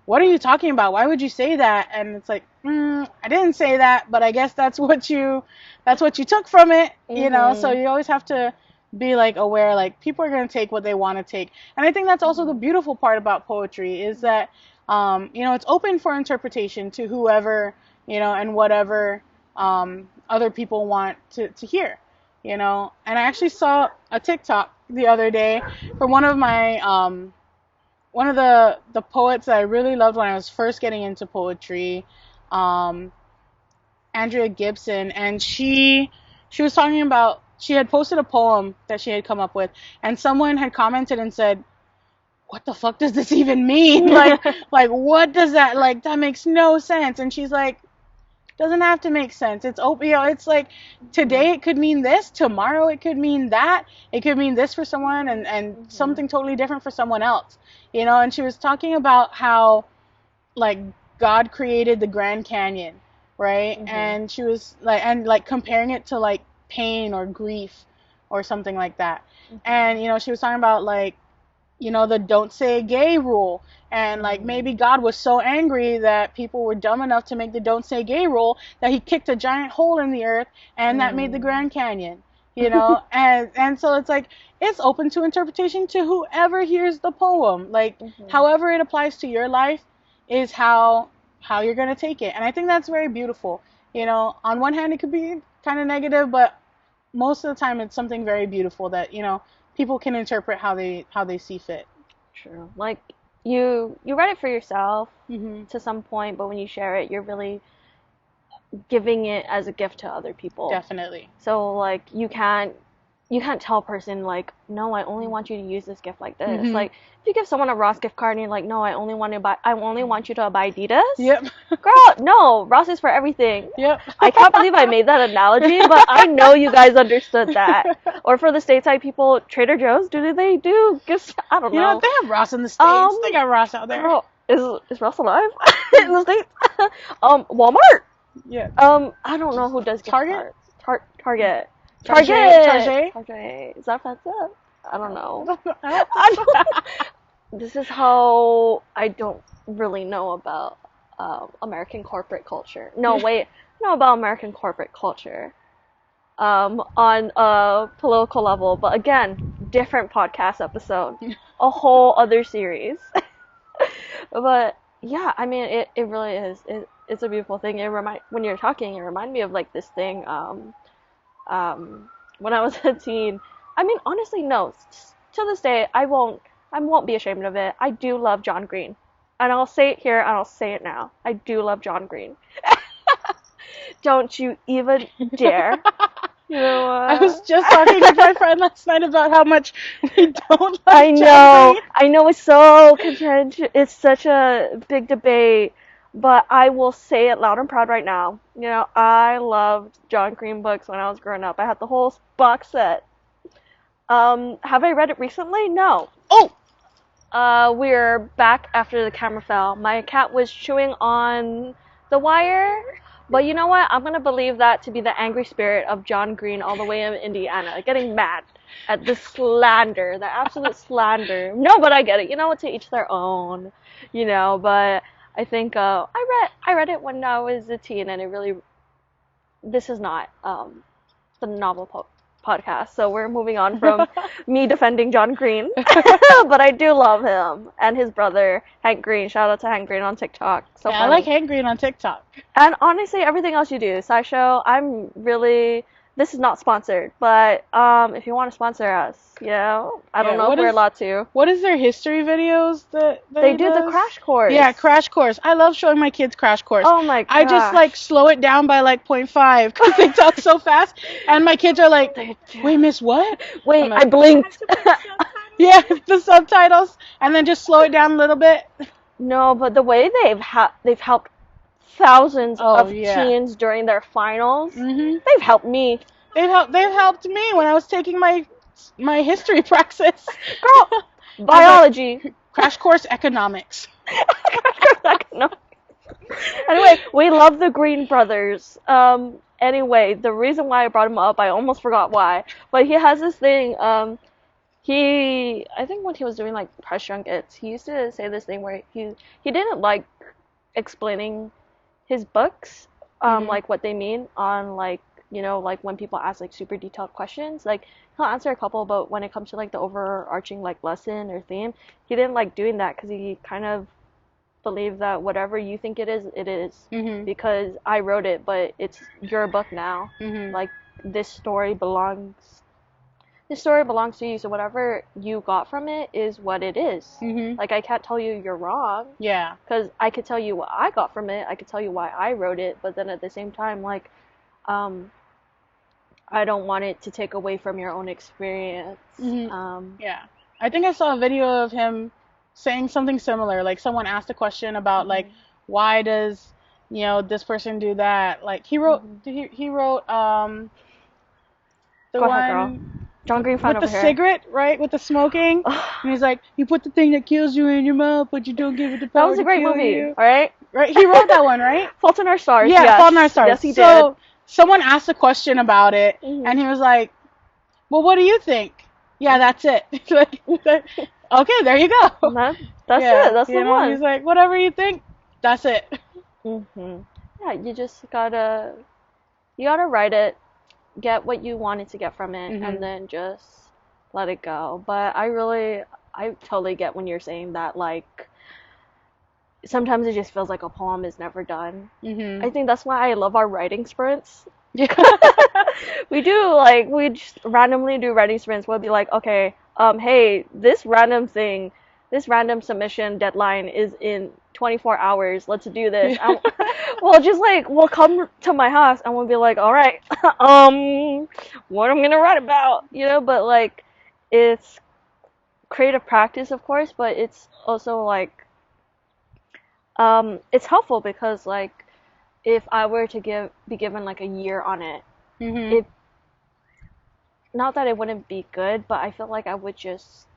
[SPEAKER 1] what are you talking about? Why would you say that? And it's like, I didn't say that, but I guess that's what you took from it, so you always have to be like aware, like people are going to take what they want to take. And I think that's also the beautiful part about poetry, is that, it's open for interpretation to whoever, and whatever, other people want to hear, And I actually saw a TikTok the other day from one of my, one of the poets that I really loved when I was first getting into poetry, Andrea Gibson, and she was talking about, she had posted a poem that she had come up with, and someone had commented and said, what the fuck does this even mean? like what does that, like, that makes no sense. And she's like, doesn't have to make sense. It's open, it's like today it could mean this, tomorrow it could mean that, it could mean this for someone and something totally different for someone else, and she was talking about how like God created the Grand Canyon, right? And she was like, comparing it to like pain or grief or something like that. And she was talking about like, the don't say gay rule. And like maybe God was so angry that people were dumb enough to make the don't say gay rule that he kicked a giant hole in the earth, and that made the Grand Canyon, and so it's like, it's open to interpretation to whoever hears the poem. Like however it applies to your life is how you're going to take it. And I think that's very beautiful. On one hand it could be kind of negative, but most of the time it's something very beautiful that, people can interpret how they see fit.
[SPEAKER 2] True. Like you write it for yourself to some point, but when you share it, you're really giving it as a gift to other people.
[SPEAKER 1] Definitely.
[SPEAKER 2] So like you can't tell a person like, no, I only want you to use this gift like this. Like if you give someone a Ross gift card and you're like, no, I only want you to buy Adidas.
[SPEAKER 1] Yep.
[SPEAKER 2] Girl, no, Ross is for everything.
[SPEAKER 1] Yep.
[SPEAKER 2] I can't believe I made that analogy, but I know you guys understood that. Or for the stateside people, Trader Joe's, they do gifts? I don't know.
[SPEAKER 1] They have Ross in the States. They got Ross out there.
[SPEAKER 2] Girl, is Ross alive in the States? Walmart.
[SPEAKER 1] Yeah.
[SPEAKER 2] I don't know who does gift
[SPEAKER 1] Target?
[SPEAKER 2] cards. Target. Is that offensive? I don't know. This is how I don't really know about American corporate culture. No, wait. I know about American corporate culture on a political level. But again, different podcast episode. A whole other series. But yeah, I mean, it really is. It's a beautiful thing. When you're talking, it reminded me of like this thing. When I was a teen, I mean, honestly, no. To this day, I won't be ashamed of it. I do love John Green, and I'll say it here, and I'll say it now. I do love John Green. Don't you even dare.
[SPEAKER 1] I was just talking to my friend last night about how much we don't love
[SPEAKER 2] I
[SPEAKER 1] John
[SPEAKER 2] know.
[SPEAKER 1] Green.
[SPEAKER 2] I know it's so contentious. It's such a big debate. But I will say it loud and proud right now. I loved John Green books when I was growing up. I had the whole box set. Have I read it recently? No.
[SPEAKER 1] Oh!
[SPEAKER 2] We're back after the camera fell. My cat was chewing on the wire. But you know what? I'm going to believe that to be the angry spirit of John Green all the way in Indiana, getting mad at the slander, the absolute slander. No, but I get it. To each their own. But I think I read it when I was a teen, and it really. This is not the novel podcast, so we're moving on from me defending John Green, but I do love him and his brother Hank Green. Shout out to Hank Green on TikTok. So
[SPEAKER 1] yeah, I like Hank Green on TikTok.
[SPEAKER 2] And honestly, everything else you do, SciShow, I'm really. This is not sponsored, but if you want to sponsor us, I don't know if we're allowed to.
[SPEAKER 1] What is their history videos that
[SPEAKER 2] they do the crash course?
[SPEAKER 1] Yeah, crash course. I love showing my kids crash course.
[SPEAKER 2] Oh my god!
[SPEAKER 1] I just like slow it down by like 0.5 because they talk so fast, and my kids are like, "Wait, miss, what?"
[SPEAKER 2] Wait,
[SPEAKER 1] like,
[SPEAKER 2] I blinked.
[SPEAKER 1] Yeah, the subtitles, and then just slow it down a little bit.
[SPEAKER 2] No, but the way they've helped thousands
[SPEAKER 1] Oh
[SPEAKER 2] of
[SPEAKER 1] yeah.
[SPEAKER 2] teens during their finals,
[SPEAKER 1] Mhm.
[SPEAKER 2] they've helped me.
[SPEAKER 1] They've helped me when I was taking my history praxis.
[SPEAKER 2] Girl,
[SPEAKER 1] I was
[SPEAKER 2] biology.
[SPEAKER 1] like, crash course economics.
[SPEAKER 2] No. Anyway, we love the Green Brothers. Anyway, the reason why I brought him up, I almost forgot why, but he has this thing. I think when he was doing like press junkets, he used to say this thing where he didn't like explaining his books,
[SPEAKER 1] Mhm.
[SPEAKER 2] like what they mean on like like when people ask like super detailed questions, like he'll answer a couple, but when it comes to like the overarching like lesson or theme, he didn't like doing that because he kind of believed that whatever you think it is,
[SPEAKER 1] Mhm.
[SPEAKER 2] because I wrote it, but it's your book now.
[SPEAKER 1] Mhm.
[SPEAKER 2] Like this story belongs to you, so whatever you got from it is what it is.
[SPEAKER 1] Mhm.
[SPEAKER 2] Like I can't tell you you're wrong,
[SPEAKER 1] Yeah.
[SPEAKER 2] because I could tell you what I got from it. I could tell you why I wrote it, but then at the same time, like, um, I don't want it to take away from your own experience.
[SPEAKER 1] Mhm. Yeah. I think I saw a video of him saying something similar. Like someone asked a question about like why does this person do that? Like he wrote the
[SPEAKER 2] Go ahead, girl.
[SPEAKER 1] one
[SPEAKER 2] John Green fan
[SPEAKER 1] with the
[SPEAKER 2] over here.
[SPEAKER 1] cigarette, right? With the smoking. And he's like, you put the thing that kills you in your mouth, but you don't give it the
[SPEAKER 2] That
[SPEAKER 1] power
[SPEAKER 2] was a
[SPEAKER 1] to
[SPEAKER 2] great
[SPEAKER 1] kill
[SPEAKER 2] movie,
[SPEAKER 1] you.
[SPEAKER 2] alright?
[SPEAKER 1] Right? He wrote that one, right?
[SPEAKER 2] Fault in Our Stars,
[SPEAKER 1] Yeah,
[SPEAKER 2] yes.
[SPEAKER 1] Fault in Our Stars.
[SPEAKER 2] Yes, he
[SPEAKER 1] So
[SPEAKER 2] did.
[SPEAKER 1] someone asked a question about it,
[SPEAKER 2] Mhm.
[SPEAKER 1] and he was like, well, what do you think? Yeah, that's it. Okay, there you go.
[SPEAKER 2] That's
[SPEAKER 1] Yeah,
[SPEAKER 2] it. That's the one.
[SPEAKER 1] he's like, whatever you think, that's it.
[SPEAKER 2] Yeah, you just gotta write it, get what you wanted to get from it,
[SPEAKER 1] Mhm.
[SPEAKER 2] and then just let it go. But I totally get when you're saying that, like, sometimes it just feels like a poem is never done. I think that's why I love our writing sprints.
[SPEAKER 1] Yeah.
[SPEAKER 2] We just randomly do writing sprints. We'll be like, okay, hey, this random submission deadline is in 24 hours. Let's do this. And we'll come to my house and we'll be like, all right, what I'm gonna write about, but like, it's creative practice, of course, but it's also like, it's helpful because like, if I were to be given like a year on it, it not that it wouldn't be good, but I feel like I would just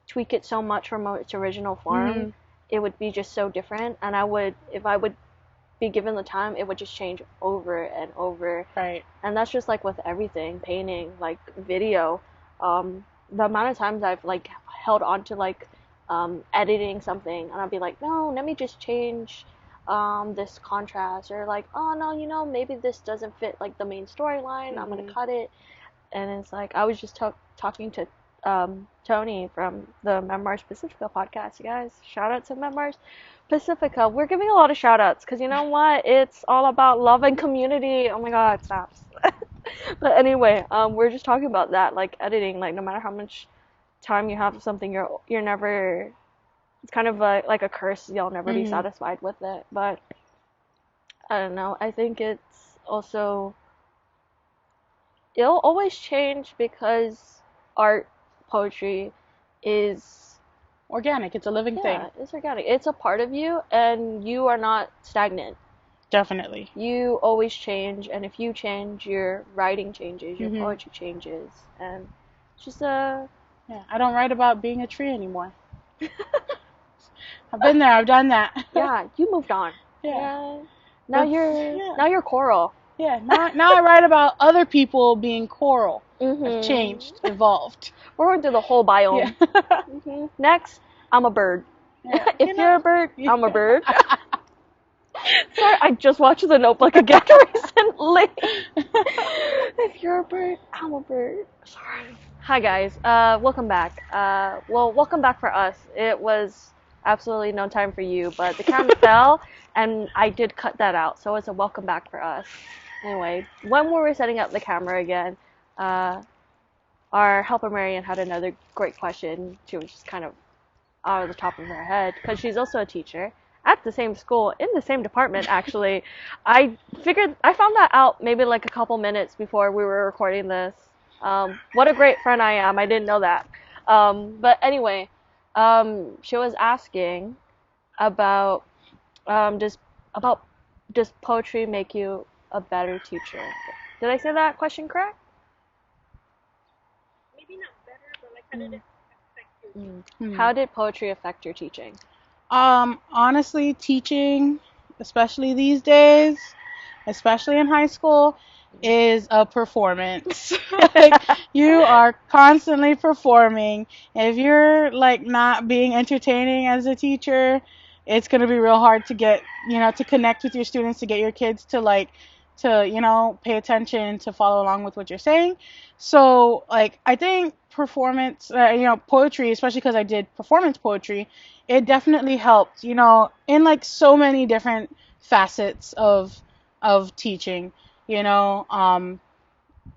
[SPEAKER 2] tweak it so much from its original form. It would be just so different, and if I would be given the time, it would just change over and over.
[SPEAKER 1] Right.
[SPEAKER 2] And that's just like with everything, painting, like video. The amount of times I've like held on to like editing something, and I'll be like, no, let me just change this contrast, or like, oh no, maybe this doesn't fit like the main storyline. I'm gonna cut it. And it's like, I was just talking to Tony from the Memoirs Pacifica podcast. You guys, shout out to Memoirs Pacifica. We're giving a lot of shout outs because you know what? It's all about love and community. Oh my god, it stops. But anyway, we're just talking about that, like editing, like no matter how much time you have for something, you're never, it's kind of like a curse. You'll never be satisfied with it. But I don't know. I think it's also, it'll always change because art, poetry is
[SPEAKER 1] Organic. It's a living thing.
[SPEAKER 2] yeah, it's organic. It's a part of you, and you are not stagnant.
[SPEAKER 1] Definitely.
[SPEAKER 2] You always change, and if you change, your writing changes, your poetry changes, and it's just
[SPEAKER 1] Yeah, I don't write about being a tree anymore. I've been there. I've done that.
[SPEAKER 2] yeah, you moved on.
[SPEAKER 1] Yeah.
[SPEAKER 2] Now
[SPEAKER 1] That's-
[SPEAKER 2] you're coral.
[SPEAKER 1] Yeah. Now I write about other people being coral. I've changed, evolved.
[SPEAKER 2] We're going through the whole biome.
[SPEAKER 1] Yeah.
[SPEAKER 2] Next, I'm a bird.
[SPEAKER 1] Yeah,
[SPEAKER 2] If you're a bird, I'm a bird. Sorry, I just watched The Notebook again recently. If you're a bird, I'm a bird. Sorry. Hi guys, welcome back. Welcome back for us. It was absolutely no time for you, but the camera fell, and I did cut that out, so it's a welcome back for us. Anyway, when we were setting up the camera again, our helper Marian had another great question. She was just kind of out of the top of her head, because she's also a teacher at the same school, in the same department, actually. I found that out maybe like a couple minutes before we were recording this. What a great friend I am. I didn't know that. But anyway, she was asking about um, does about does poetry make you a better teacher? Did I say that question correct?
[SPEAKER 1] Hmm.
[SPEAKER 2] How did poetry affect your teaching?
[SPEAKER 1] Honestly, teaching, especially these days, especially in high school, is a performance. Like you are constantly performing. If you're like not being entertaining as a teacher, it's gonna be real hard to get, to connect with your students, to get your kids to pay attention, to follow along with what you're saying. So, like, I think performance, poetry, especially because I did performance poetry, it definitely helped, in like so many different facets of teaching, you know.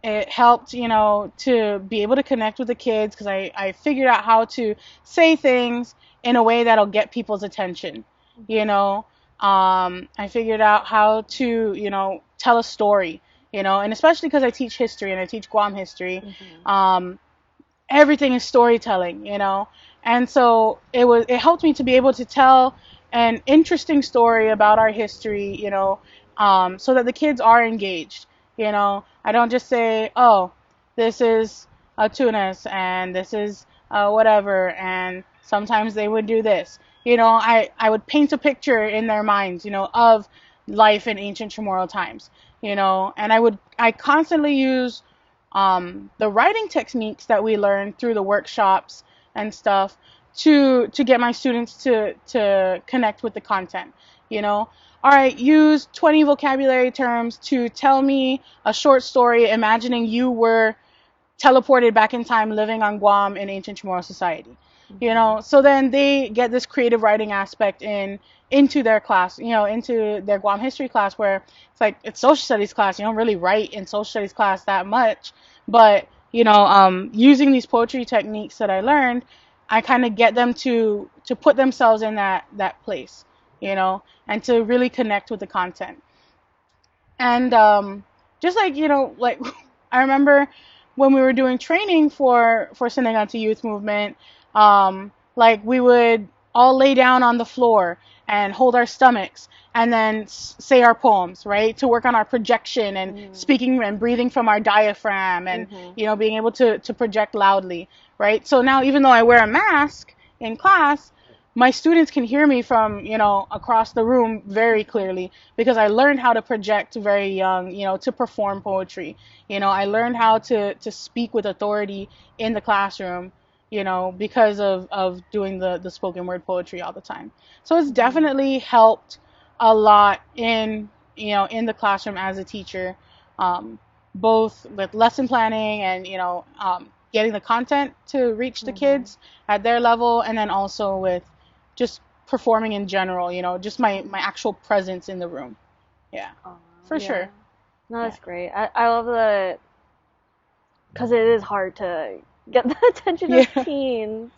[SPEAKER 1] It helped, to be able to connect with the kids because I figured out how to say things in a way that'll get people's attention, you know. I figured out how to, tell a story, and especially because I teach history and I teach Guam history. Um, Everything is storytelling, and so it helped me to be able to tell an interesting story about our history, so that the kids are engaged. I don't just say, oh, this is a tunis and this is whatever, and sometimes they would do this. I would paint a picture in their minds, of life in ancient Chamorro times, and I constantly use the writing techniques that we learn through the workshops and stuff to get my students to connect with the content. All right, use 20 vocabulary terms to tell me a short story imagining you were teleported back in time living on Guam in ancient Chamorro society. So then they get this creative writing aspect into their class, into their Guam history class, where it's like it's social studies class. You don't really write in social studies class that much, but using these poetry techniques that I learned, I kind of get them to put themselves in that place, and to really connect with the content. And just like, like I remember when we were doing training for Senegal Youth Movement, like we would all lay down on the floor and hold our stomachs and then say our poems, right? To work on our projection and speaking and breathing from our diaphragm and, being able to project loudly, right? So now even though I wear a mask in class, my students can hear me from, across the room very clearly because I learned how to project very young, to perform poetry. I learned how to speak with authority in the classroom, because of doing the spoken word poetry all the time. So it's definitely helped a lot in the classroom as a teacher, both with lesson planning and, getting the content to reach the kids at their level, and then also with just performing in general, just my actual presence in the room. Yeah, for sure.
[SPEAKER 2] No, that's great. I love the, because it is hard to get the attention of teens,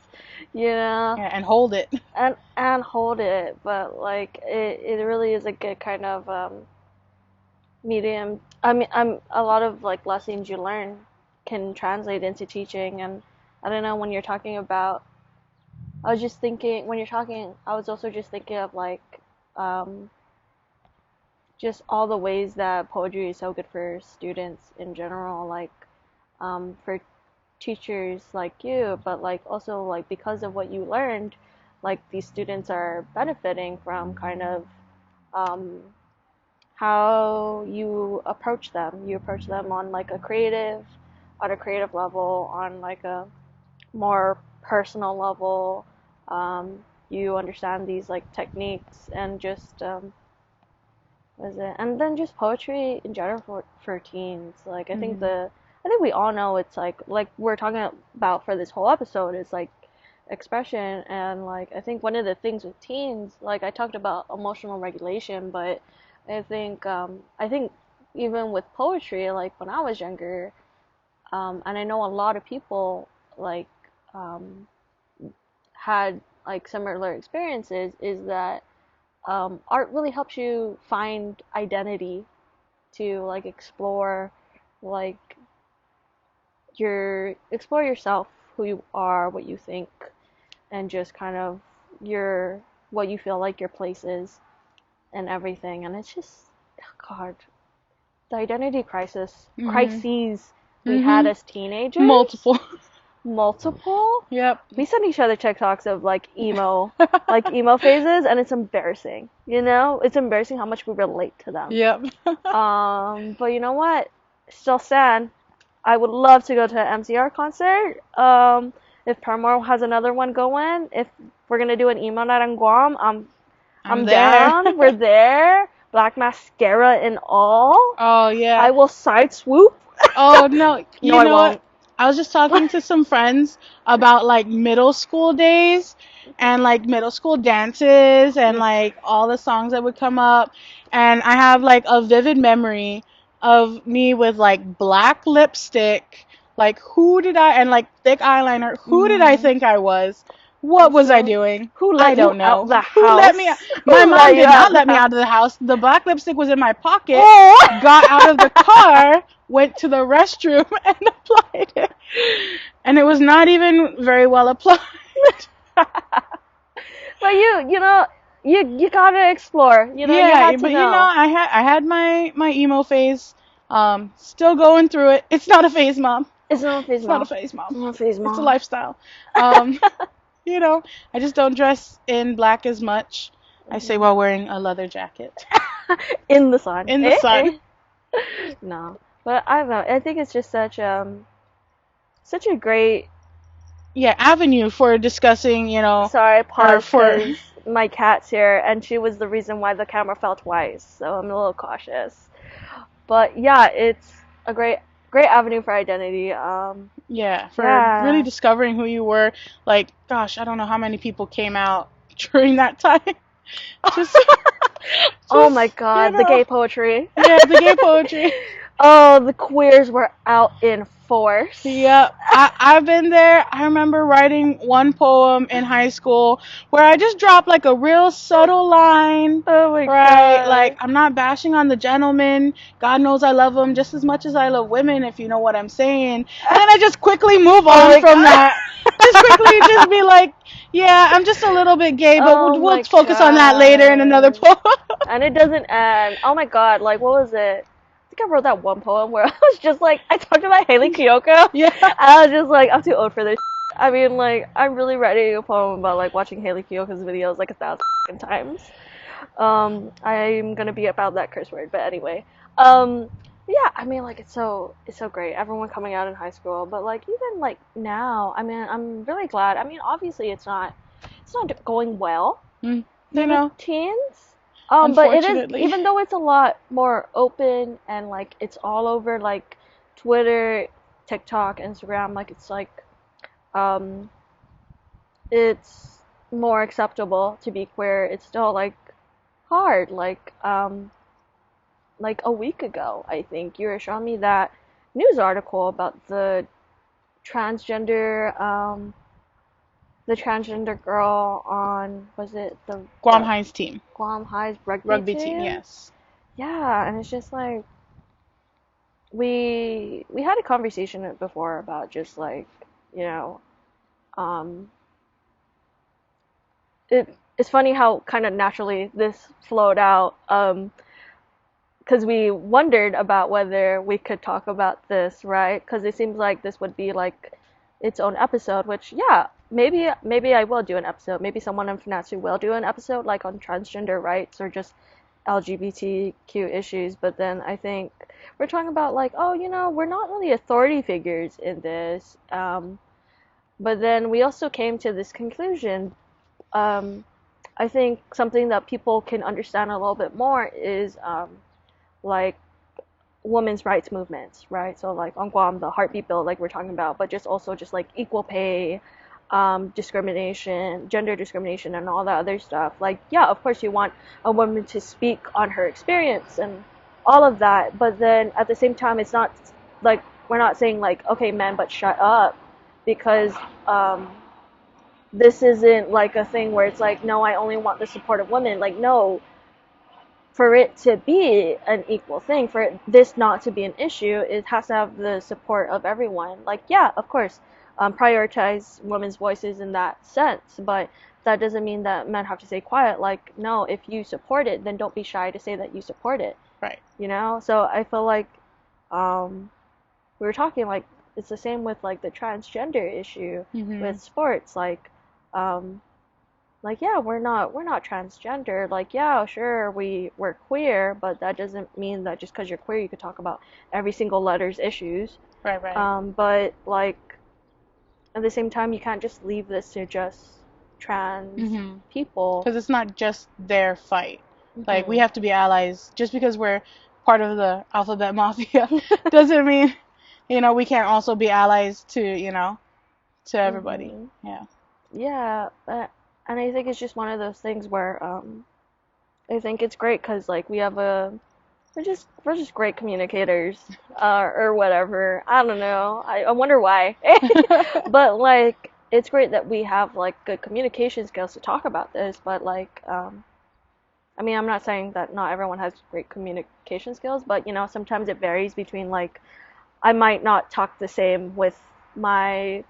[SPEAKER 1] Yeah, and hold it.
[SPEAKER 2] and hold it, but like it really is a good kind of medium. I mean, a lot of like lessons you learn can translate into teaching, and I don't know, when you're talking about, I was just thinking when you're talking, I was also just thinking of like um, just all the ways that poetry is so good for students in general, like for teachers like you, but like also like because of what you learned, like these students are benefiting from kind of um, how you approach them. You approach them on a creative level, on like a more personal level. You understand these like techniques and just what is it? And then just poetry in general for teens. Like I think we all know it's like we're talking about for this whole episode is like expression, and like I think one of the things with teens, like I talked about emotional regulation, but I think even with poetry, like when I was younger, and I know a lot of people like um, had like similar experiences, is that art really helps you find identity, to like explore like explore yourself, who you are, what you think, and just kind of what you feel like your place is and everything. And it's just, God, the identity crises we had as teenagers. Multiple.
[SPEAKER 1] Yep.
[SPEAKER 2] We send each other TikToks of like emo phases, and it's embarrassing. It's embarrassing how much we relate to them.
[SPEAKER 1] Yep.
[SPEAKER 2] But you know what? Still stand. I would love to go to an MCR concert. If Paramore has another one going, if we're gonna do an emo night on Guam, I'm down. We're there. Black mascara and all.
[SPEAKER 1] Oh yeah.
[SPEAKER 2] I will side swoop.
[SPEAKER 1] Oh no. You
[SPEAKER 2] No, I
[SPEAKER 1] know
[SPEAKER 2] won't.
[SPEAKER 1] what? I was just talking to some friends about like middle school days and like middle school dances and like all the songs that would come up, and I have like a vivid memory of me with like black lipstick, like and like thick eyeliner. Who did I think I was? What was I doing?
[SPEAKER 2] Who let
[SPEAKER 1] I don't
[SPEAKER 2] you
[SPEAKER 1] know.
[SPEAKER 2] out the
[SPEAKER 1] Who let
[SPEAKER 2] house?
[SPEAKER 1] me out?
[SPEAKER 2] Who
[SPEAKER 1] My
[SPEAKER 2] let
[SPEAKER 1] mom
[SPEAKER 2] you
[SPEAKER 1] did
[SPEAKER 2] out
[SPEAKER 1] not
[SPEAKER 2] the
[SPEAKER 1] let me
[SPEAKER 2] house?
[SPEAKER 1] out of the house. The black lipstick was in my pocket.
[SPEAKER 2] Oh!
[SPEAKER 1] Got out of the car, went to the restroom, and applied it. And it was not even very well applied.
[SPEAKER 2] But you gotta explore. You had to
[SPEAKER 1] but
[SPEAKER 2] know.
[SPEAKER 1] I had my emo phase. Still going through it. It's not a phase, Mom.
[SPEAKER 2] It's not a phase,
[SPEAKER 1] It's
[SPEAKER 2] Mom.
[SPEAKER 1] not a phase, Mom.
[SPEAKER 2] It's not a phase, Mom.
[SPEAKER 1] It's a lifestyle. I just don't dress in black as much. I say while wearing a leather jacket.
[SPEAKER 2] In the sun.
[SPEAKER 1] In the sun.
[SPEAKER 2] No, but I don't know. I think it's just such a great.
[SPEAKER 1] Avenue for discussing,
[SPEAKER 2] Sorry, pause
[SPEAKER 1] for-
[SPEAKER 2] because my cat's here, and she was the reason why the camera fell twice. So I'm a little cautious. But yeah, it's a great avenue for identity.
[SPEAKER 1] For really discovering who you were. Like, gosh, I don't know how many people came out during that time.
[SPEAKER 2] Oh my God, the gay poetry.
[SPEAKER 1] Yeah, the gay poetry.
[SPEAKER 2] Oh, the queers were out in force.
[SPEAKER 1] Yep, I've been there. I remember writing one poem in high school where I just dropped like a real subtle line.
[SPEAKER 2] Oh my
[SPEAKER 1] Right,
[SPEAKER 2] God.
[SPEAKER 1] like I'm not bashing on the gentleman. God knows I love them just as much as I love women, if you know what I'm saying. And then I just quickly move on from that. Just be like, yeah, I'm just a little bit gay, but we'll focus on that later in another poem.
[SPEAKER 2] And it doesn't end. Oh my God, like what was it? I think I wrote that one poem where I was just like, I talked about Haley Kiyoko.
[SPEAKER 1] Yeah.
[SPEAKER 2] And I was just like, I'm too old for this. I mean, like, I'm really writing a poem about like watching Haley Kiyoko's videos like 1,000 times. I'm gonna be about that curse word, but anyway. Yeah, I mean, like it's so great. Everyone coming out in high school, but like even like now, I mean, I'm really glad. I mean, obviously it's not going well. Teens. But it is, even though it's a lot more open and like it's all over like Twitter, TikTok, Instagram, like it's like it's more acceptable to be queer. It's still like hard. Like a week ago, I think you were showing me that news article about the transgender girl on, was it the
[SPEAKER 1] Guam High's team.
[SPEAKER 2] Guam High's
[SPEAKER 1] rugby team, yes.
[SPEAKER 2] Yeah, and it's just like we had a conversation before about just like, it's funny how kind of naturally this flowed out, because we wondered about whether we could talk about this, right? Because it seems like this would be like its own episode, which, yeah, maybe I will do an episode. Maybe someone in Fanachu will do an episode like on transgender rights or just LGBTQ issues. But then I think we're talking about like, we're not really authority figures in this. But then we also came to this conclusion. I think something that people can understand a little bit more is like women's rights movements, right? So like on Guam, the heartbeat bill, like we're talking about, but just also just like equal pay, discrimination, gender discrimination, and all that other stuff. Like, yeah, of course you want a woman to speak on her experience and all of that, but then at the same time, it's not like we're not saying like, okay, men, but shut up, because this isn't like a thing where it's like, no, I only want the support of women. Like, no, for it to be an equal thing, for this not to be an issue, it has to have the support of everyone. Like, yeah, of course, prioritize women's voices in that sense, but that doesn't mean that men have to stay quiet. Like, no, if you support it, then don't be shy to say that you support it.
[SPEAKER 1] Right.
[SPEAKER 2] You know? So I feel like we were talking, like, it's the same with like the transgender issue with sports. Like, yeah, we're not transgender. Like, yeah, sure, we're queer, but that doesn't mean that just because you're queer you could talk about every single letter's issues.
[SPEAKER 1] Right.
[SPEAKER 2] But like at the same time, you can't just leave this to just trans people.
[SPEAKER 1] Because it's not just their fight. Like, we have to be allies. Just because we're part of the alphabet mafia doesn't mean, we can't also be allies to, to everybody. Yeah.
[SPEAKER 2] Yeah, and I think it's just one of those things where I think it's great because like we're just great communicators or whatever. I don't know. I wonder why. But like it's great that we have like good communication skills to talk about this. But like I mean, I'm not saying that not everyone has great communication skills, but sometimes it varies between like I might not talk the same with my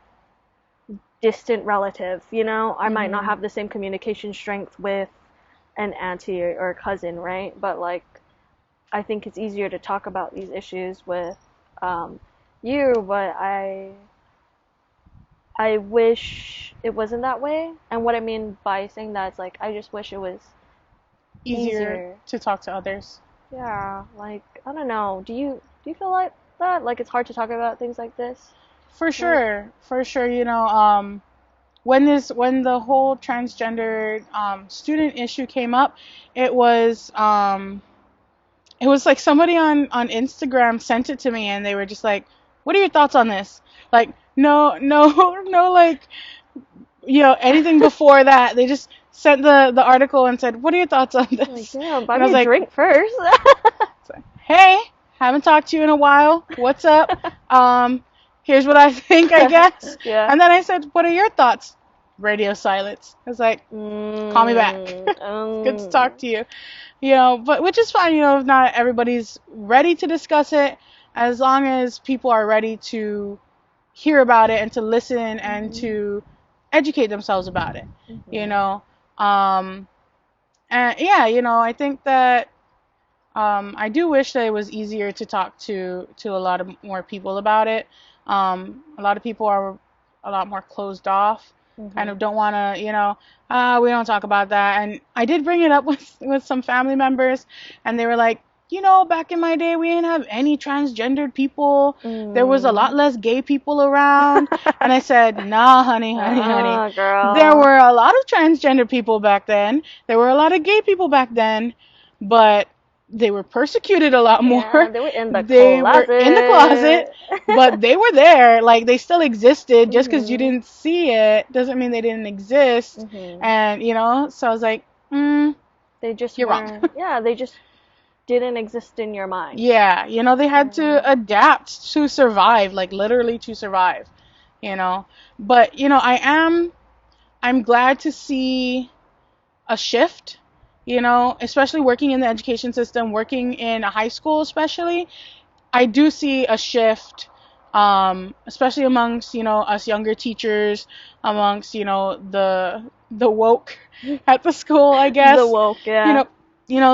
[SPEAKER 2] distant relative, I might not have the same communication strength with an auntie or cousin, right? But like I think it's easier to talk about these issues with you, but I wish it wasn't that way. And what I mean by saying that is like I just wish it was easier
[SPEAKER 1] to talk to others.
[SPEAKER 2] Yeah, like I don't know. Do you feel like that? Like it's hard to talk about things like this?
[SPEAKER 1] For sure. When the whole transgender student issue came up, it was like somebody on Instagram sent it to me and they were just like, "What are your thoughts on this?" Like, no, like, anything before that. They just sent the article and said, "What are your thoughts on this?"
[SPEAKER 2] Like, yeah, buy me a drink first.
[SPEAKER 1] Hey, haven't talked to you in a while. What's up? Here's what I think, I guess.
[SPEAKER 2] Yeah.
[SPEAKER 1] And then I said, "What are your thoughts?" Radio silence. I was like, "Call me back." Good to talk to you. But which is fine, if not everybody's ready to discuss it, as long as people are ready to hear about it and to listen and to educate themselves about it. And yeah, I think that I do wish that it was easier to talk to a lot of more people about it. A lot of people are a lot more closed off, kind of don't want to, we don't talk about that. And I did bring it up with some family members, and they were like, back in my day, we didn't have any transgendered people. There was a lot less gay people around. And I said, nah, honey.
[SPEAKER 2] Girl.
[SPEAKER 1] There were a lot of transgender people back then. There were a lot of gay people back then. But they were persecuted a lot more.
[SPEAKER 2] Yeah, they were in the
[SPEAKER 1] closet. But they were there. Like, they still existed. Just because you didn't see it doesn't mean they didn't exist. And, so I was like,
[SPEAKER 2] they just
[SPEAKER 1] you're wrong.
[SPEAKER 2] Yeah, they just didn't exist in your mind.
[SPEAKER 1] Yeah, they had to adapt to survive, like literally to survive, But, I'm glad to see a shift, especially working in the education system, working in a high school especially. I do see a shift, especially amongst, us younger teachers, amongst, the woke at the school, I guess.
[SPEAKER 2] The woke, yeah.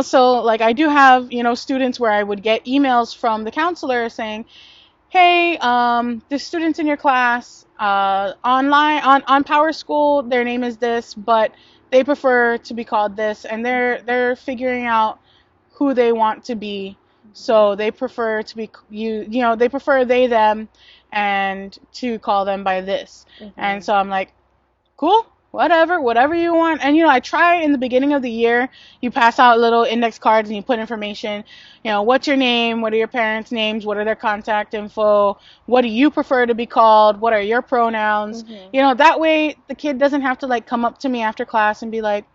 [SPEAKER 1] So like I do have, students where I would get emails from the counselor saying, "Hey, the students in your class, online on Power School, their name is this, but they prefer to be called this, and they're figuring out who they want to be. So they prefer to be they prefer they them and to call them by this." And so I'm like, "Cool. Whatever you want." And, I try in the beginning of the year, you pass out little index cards and you put information, what's your name? What are your parents' names? What are their contact info? What do you prefer to be called? What are your pronouns? That way the kid doesn't have to like come up to me after class and be like,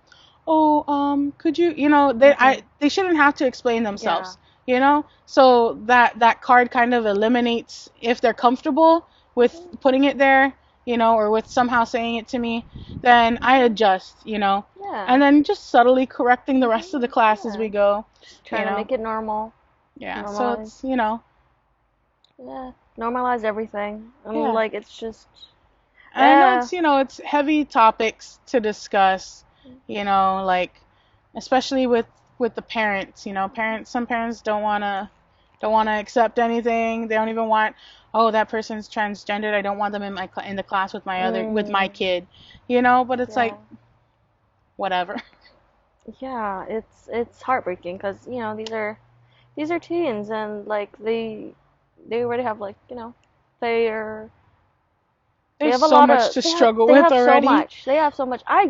[SPEAKER 1] "Oh, could you," they shouldn't have to explain themselves, So that card kind of eliminates if they're comfortable with putting it there, or with somehow saying it to me, then I adjust,
[SPEAKER 2] Yeah.
[SPEAKER 1] And then just subtly correcting the rest of the class as we go.
[SPEAKER 2] Just trying to make it normal.
[SPEAKER 1] Yeah,
[SPEAKER 2] Normalize.
[SPEAKER 1] so it's,
[SPEAKER 2] Yeah, normalize everything. I mean,
[SPEAKER 1] Yeah.
[SPEAKER 2] like, it's just,
[SPEAKER 1] And I know
[SPEAKER 2] Yeah.
[SPEAKER 1] it's, it's heavy topics to discuss, like especially with the parents, some parents don't want to accept anything. They don't even want, oh, that person's transgendered. I don't want them in the class with my kid, but it's
[SPEAKER 2] Yeah.
[SPEAKER 1] like whatever.
[SPEAKER 2] Yeah, it's heartbreaking because these are teens and like they already have like they are they
[SPEAKER 1] There's
[SPEAKER 2] have a
[SPEAKER 1] so
[SPEAKER 2] lot
[SPEAKER 1] much
[SPEAKER 2] of
[SPEAKER 1] to struggle
[SPEAKER 2] they
[SPEAKER 1] with
[SPEAKER 2] have so
[SPEAKER 1] already.
[SPEAKER 2] much they have so much. I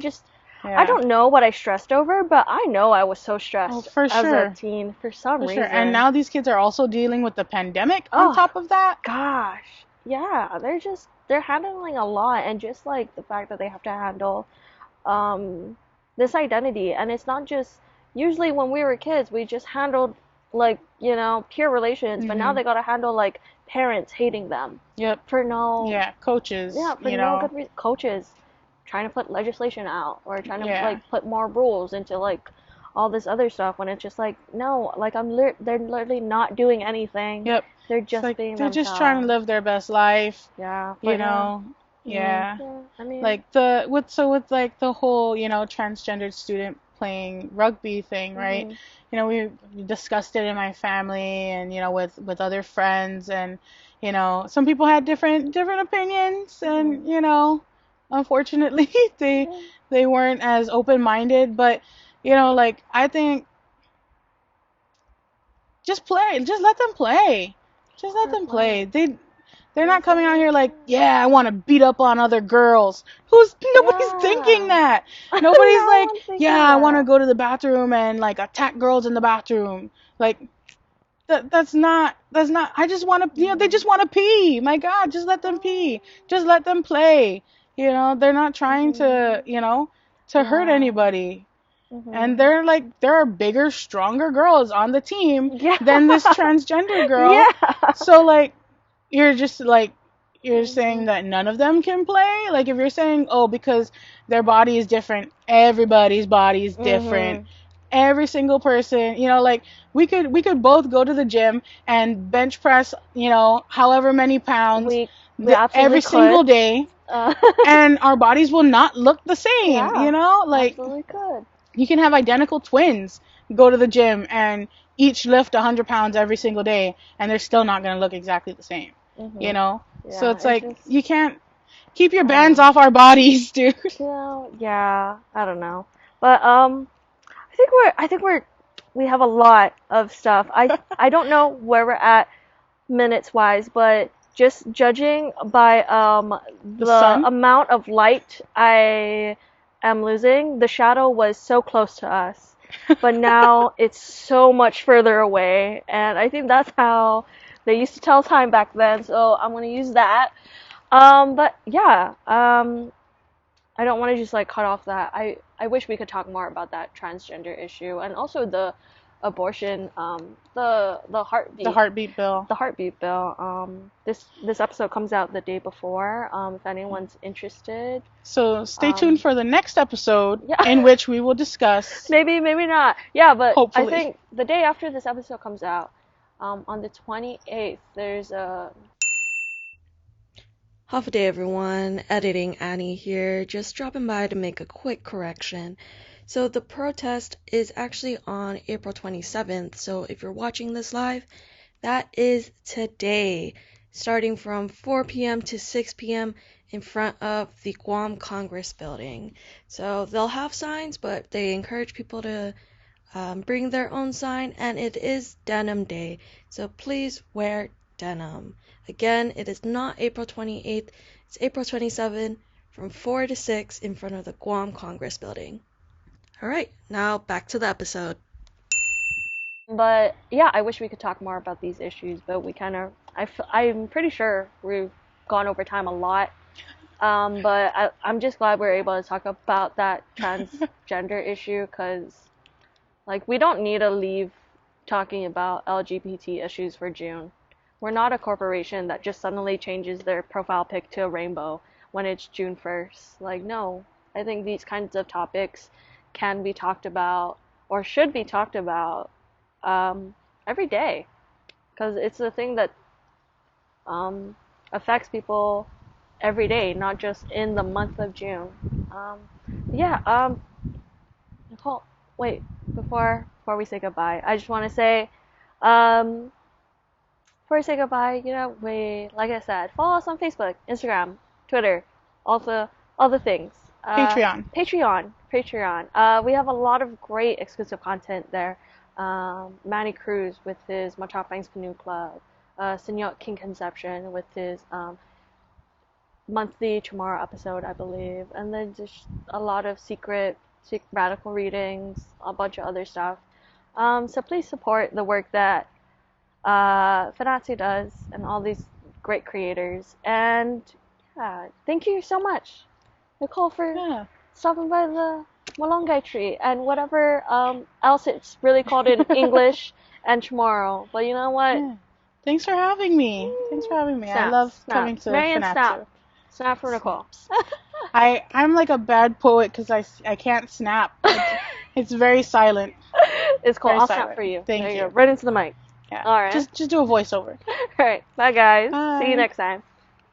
[SPEAKER 1] Yeah.
[SPEAKER 2] don't know what I stressed over, but I know I was so
[SPEAKER 1] Oh,
[SPEAKER 2] stressed
[SPEAKER 1] for
[SPEAKER 2] as a
[SPEAKER 1] sure.
[SPEAKER 2] teen for some
[SPEAKER 1] For sure.
[SPEAKER 2] reason.
[SPEAKER 1] And now these kids are also dealing with the pandemic on
[SPEAKER 2] Oh
[SPEAKER 1] top of that.
[SPEAKER 2] gosh, yeah, they're handling a lot, and just like the fact that they have to handle um this identity, and it's not just usually when we were kids we just handled like pure relations, but now
[SPEAKER 1] Mhm.
[SPEAKER 2] they gotta handle like parents hating them
[SPEAKER 1] Yep.
[SPEAKER 2] for no
[SPEAKER 1] Yeah, coaches,
[SPEAKER 2] yeah for no good reason, coaches trying to put legislation out or trying to
[SPEAKER 1] Yeah.
[SPEAKER 2] like put more rules into like all this other stuff when it's just like no, like they're literally not doing anything,
[SPEAKER 1] Yep.
[SPEAKER 2] they're
[SPEAKER 1] It's
[SPEAKER 2] just
[SPEAKER 1] like
[SPEAKER 2] being
[SPEAKER 1] they're just trying to
[SPEAKER 2] themselves.
[SPEAKER 1] live their best life,
[SPEAKER 2] Yeah,
[SPEAKER 1] you
[SPEAKER 2] but yeah.
[SPEAKER 1] know. Yeah.
[SPEAKER 2] Yeah, I mean,
[SPEAKER 1] Like with like the whole, transgendered student playing rugby thing, right?
[SPEAKER 2] mhm.
[SPEAKER 1] We discussed it in my family and, with other friends and, some people had different opinions
[SPEAKER 2] Mhm.
[SPEAKER 1] and, unfortunately they
[SPEAKER 2] Yeah.
[SPEAKER 1] they weren't as open-minded, but, like I think just play. Just let them play. Just let them play. They're not coming out here like, yeah, I want to beat up on other girls. Nobody's thinking
[SPEAKER 2] Yeah.
[SPEAKER 1] that. Nobody's
[SPEAKER 2] No
[SPEAKER 1] like,
[SPEAKER 2] one's
[SPEAKER 1] yeah,
[SPEAKER 2] thinking
[SPEAKER 1] I want to
[SPEAKER 2] that.
[SPEAKER 1] go to the bathroom and like attack girls in the bathroom. Like that's not I just want to, they
[SPEAKER 2] Mhm.
[SPEAKER 1] just want to pee. My God, just let them pee. Just let them play. They're not trying to,
[SPEAKER 2] Mhm.
[SPEAKER 1] to hurt
[SPEAKER 2] Yeah.
[SPEAKER 1] anybody. And
[SPEAKER 2] Mhm.
[SPEAKER 1] there are bigger, stronger girls on the team
[SPEAKER 2] Yeah.
[SPEAKER 1] than this transgender girl.
[SPEAKER 2] Yeah.
[SPEAKER 1] So like you're just like you're saying
[SPEAKER 2] Mhm.
[SPEAKER 1] that none of them can play? Like if you're saying, "Oh, because their body is different, everybody's body is different."
[SPEAKER 2] Mhm.
[SPEAKER 1] Every single person, like we could both go to the gym and bench press, however many pounds
[SPEAKER 2] We absolutely
[SPEAKER 1] every single
[SPEAKER 2] could.
[SPEAKER 1] day
[SPEAKER 2] Uh,
[SPEAKER 1] and our bodies will not look the same,
[SPEAKER 2] yeah.
[SPEAKER 1] like
[SPEAKER 2] Absolutely could.
[SPEAKER 1] you can have identical twins go to the gym and each lift 100 pounds every single day, and they're still not going to look exactly the same, you
[SPEAKER 2] Mhm.
[SPEAKER 1] know? So
[SPEAKER 2] Yeah.
[SPEAKER 1] it's
[SPEAKER 2] It's
[SPEAKER 1] like,
[SPEAKER 2] just
[SPEAKER 1] you can't keep your
[SPEAKER 2] I don't
[SPEAKER 1] bands
[SPEAKER 2] know.
[SPEAKER 1] off our bodies, dude.
[SPEAKER 2] Yeah. I don't know. But I think we have a lot of stuff. I don't know where we're at minutes wise, but just judging by
[SPEAKER 1] The
[SPEAKER 2] the
[SPEAKER 1] sun?
[SPEAKER 2] amount of light I am losing, the shadow was so close to us, but now it's so much further away, and I think that's how they used to tell time back then. So I'm gonna use that. But yeah, I don't want to just like cut off that. I wish we could talk more about that transgender issue and also the abortion,
[SPEAKER 1] The heartbeat bill.
[SPEAKER 2] the heartbeat bill. This episode comes out the day before. If anyone's interested,
[SPEAKER 1] So stay tuned
[SPEAKER 2] um,
[SPEAKER 1] for the next episode
[SPEAKER 2] yeah,
[SPEAKER 1] in which we will discuss,
[SPEAKER 2] maybe not. Yeah, but I
[SPEAKER 1] hopefully.
[SPEAKER 2] think the day after this episode comes out, on the 28th, there's a Half a day, everyone. Editing Annie here. Just dropping by to make a quick correction. So the protest is actually on April 27th. So if you're watching this live, that is today, starting from 4 p.m. to 6 p.m. in front of the Guam Congress building. So they'll have signs, but they encourage people to bring their own sign, and it is Denim Day, so please wear denim. Again, it is not April 28th, it's April 27th from 4 to 6 in front of the Guam Congress building. Alright, now back to the episode. But yeah, I wish we could talk more about these issues, but we kind of, I'm pretty sure we've gone over time a lot. But I'm just glad we're able to talk about that transgender issue because like, we don't need to leave talking about LGBT issues for June. We're not a corporation that just suddenly changes their profile pic to a rainbow when it's June 1st. Like, no. I think these kinds of topics can be talked about or should be talked about every day because it's a thing that affects people every day, not just in the month of June. Nicole, wait, before we say goodbye, I just want to say, before we say goodbye, like I said, follow us on Facebook, Instagram, Twitter, all the things.
[SPEAKER 1] Patreon.
[SPEAKER 2] Patreon. We have a lot of great exclusive content there. Manny Cruz with his Machapang's Canoe Club. Senor King Conception with his monthly Chamoru episode, I believe. And then just a lot of secret radical readings, a bunch of other stuff. So please support the work that Fanachu does and all these great creators. And yeah, thank you so much, Nichole, for stopping by the Malunggay tree and whatever else it's really called in English and Chamoru. But you know what?
[SPEAKER 1] Yeah. Thanks for having me.
[SPEAKER 2] Snap,
[SPEAKER 1] I love coming to
[SPEAKER 2] Marian,
[SPEAKER 1] Fanachu.
[SPEAKER 2] Snap for Nichole.
[SPEAKER 1] I'm like a bad poet because I can't snap. It's very silent.
[SPEAKER 2] It's cool.
[SPEAKER 1] Very
[SPEAKER 2] I'll
[SPEAKER 1] silent.
[SPEAKER 2] snap for you.
[SPEAKER 1] Thank
[SPEAKER 2] there
[SPEAKER 1] you.
[SPEAKER 2] you go. Right into the mic.
[SPEAKER 1] Yeah.
[SPEAKER 2] All right.
[SPEAKER 1] Just do a voiceover.
[SPEAKER 2] All right. Bye, guys.
[SPEAKER 1] Bye.
[SPEAKER 2] See you next time.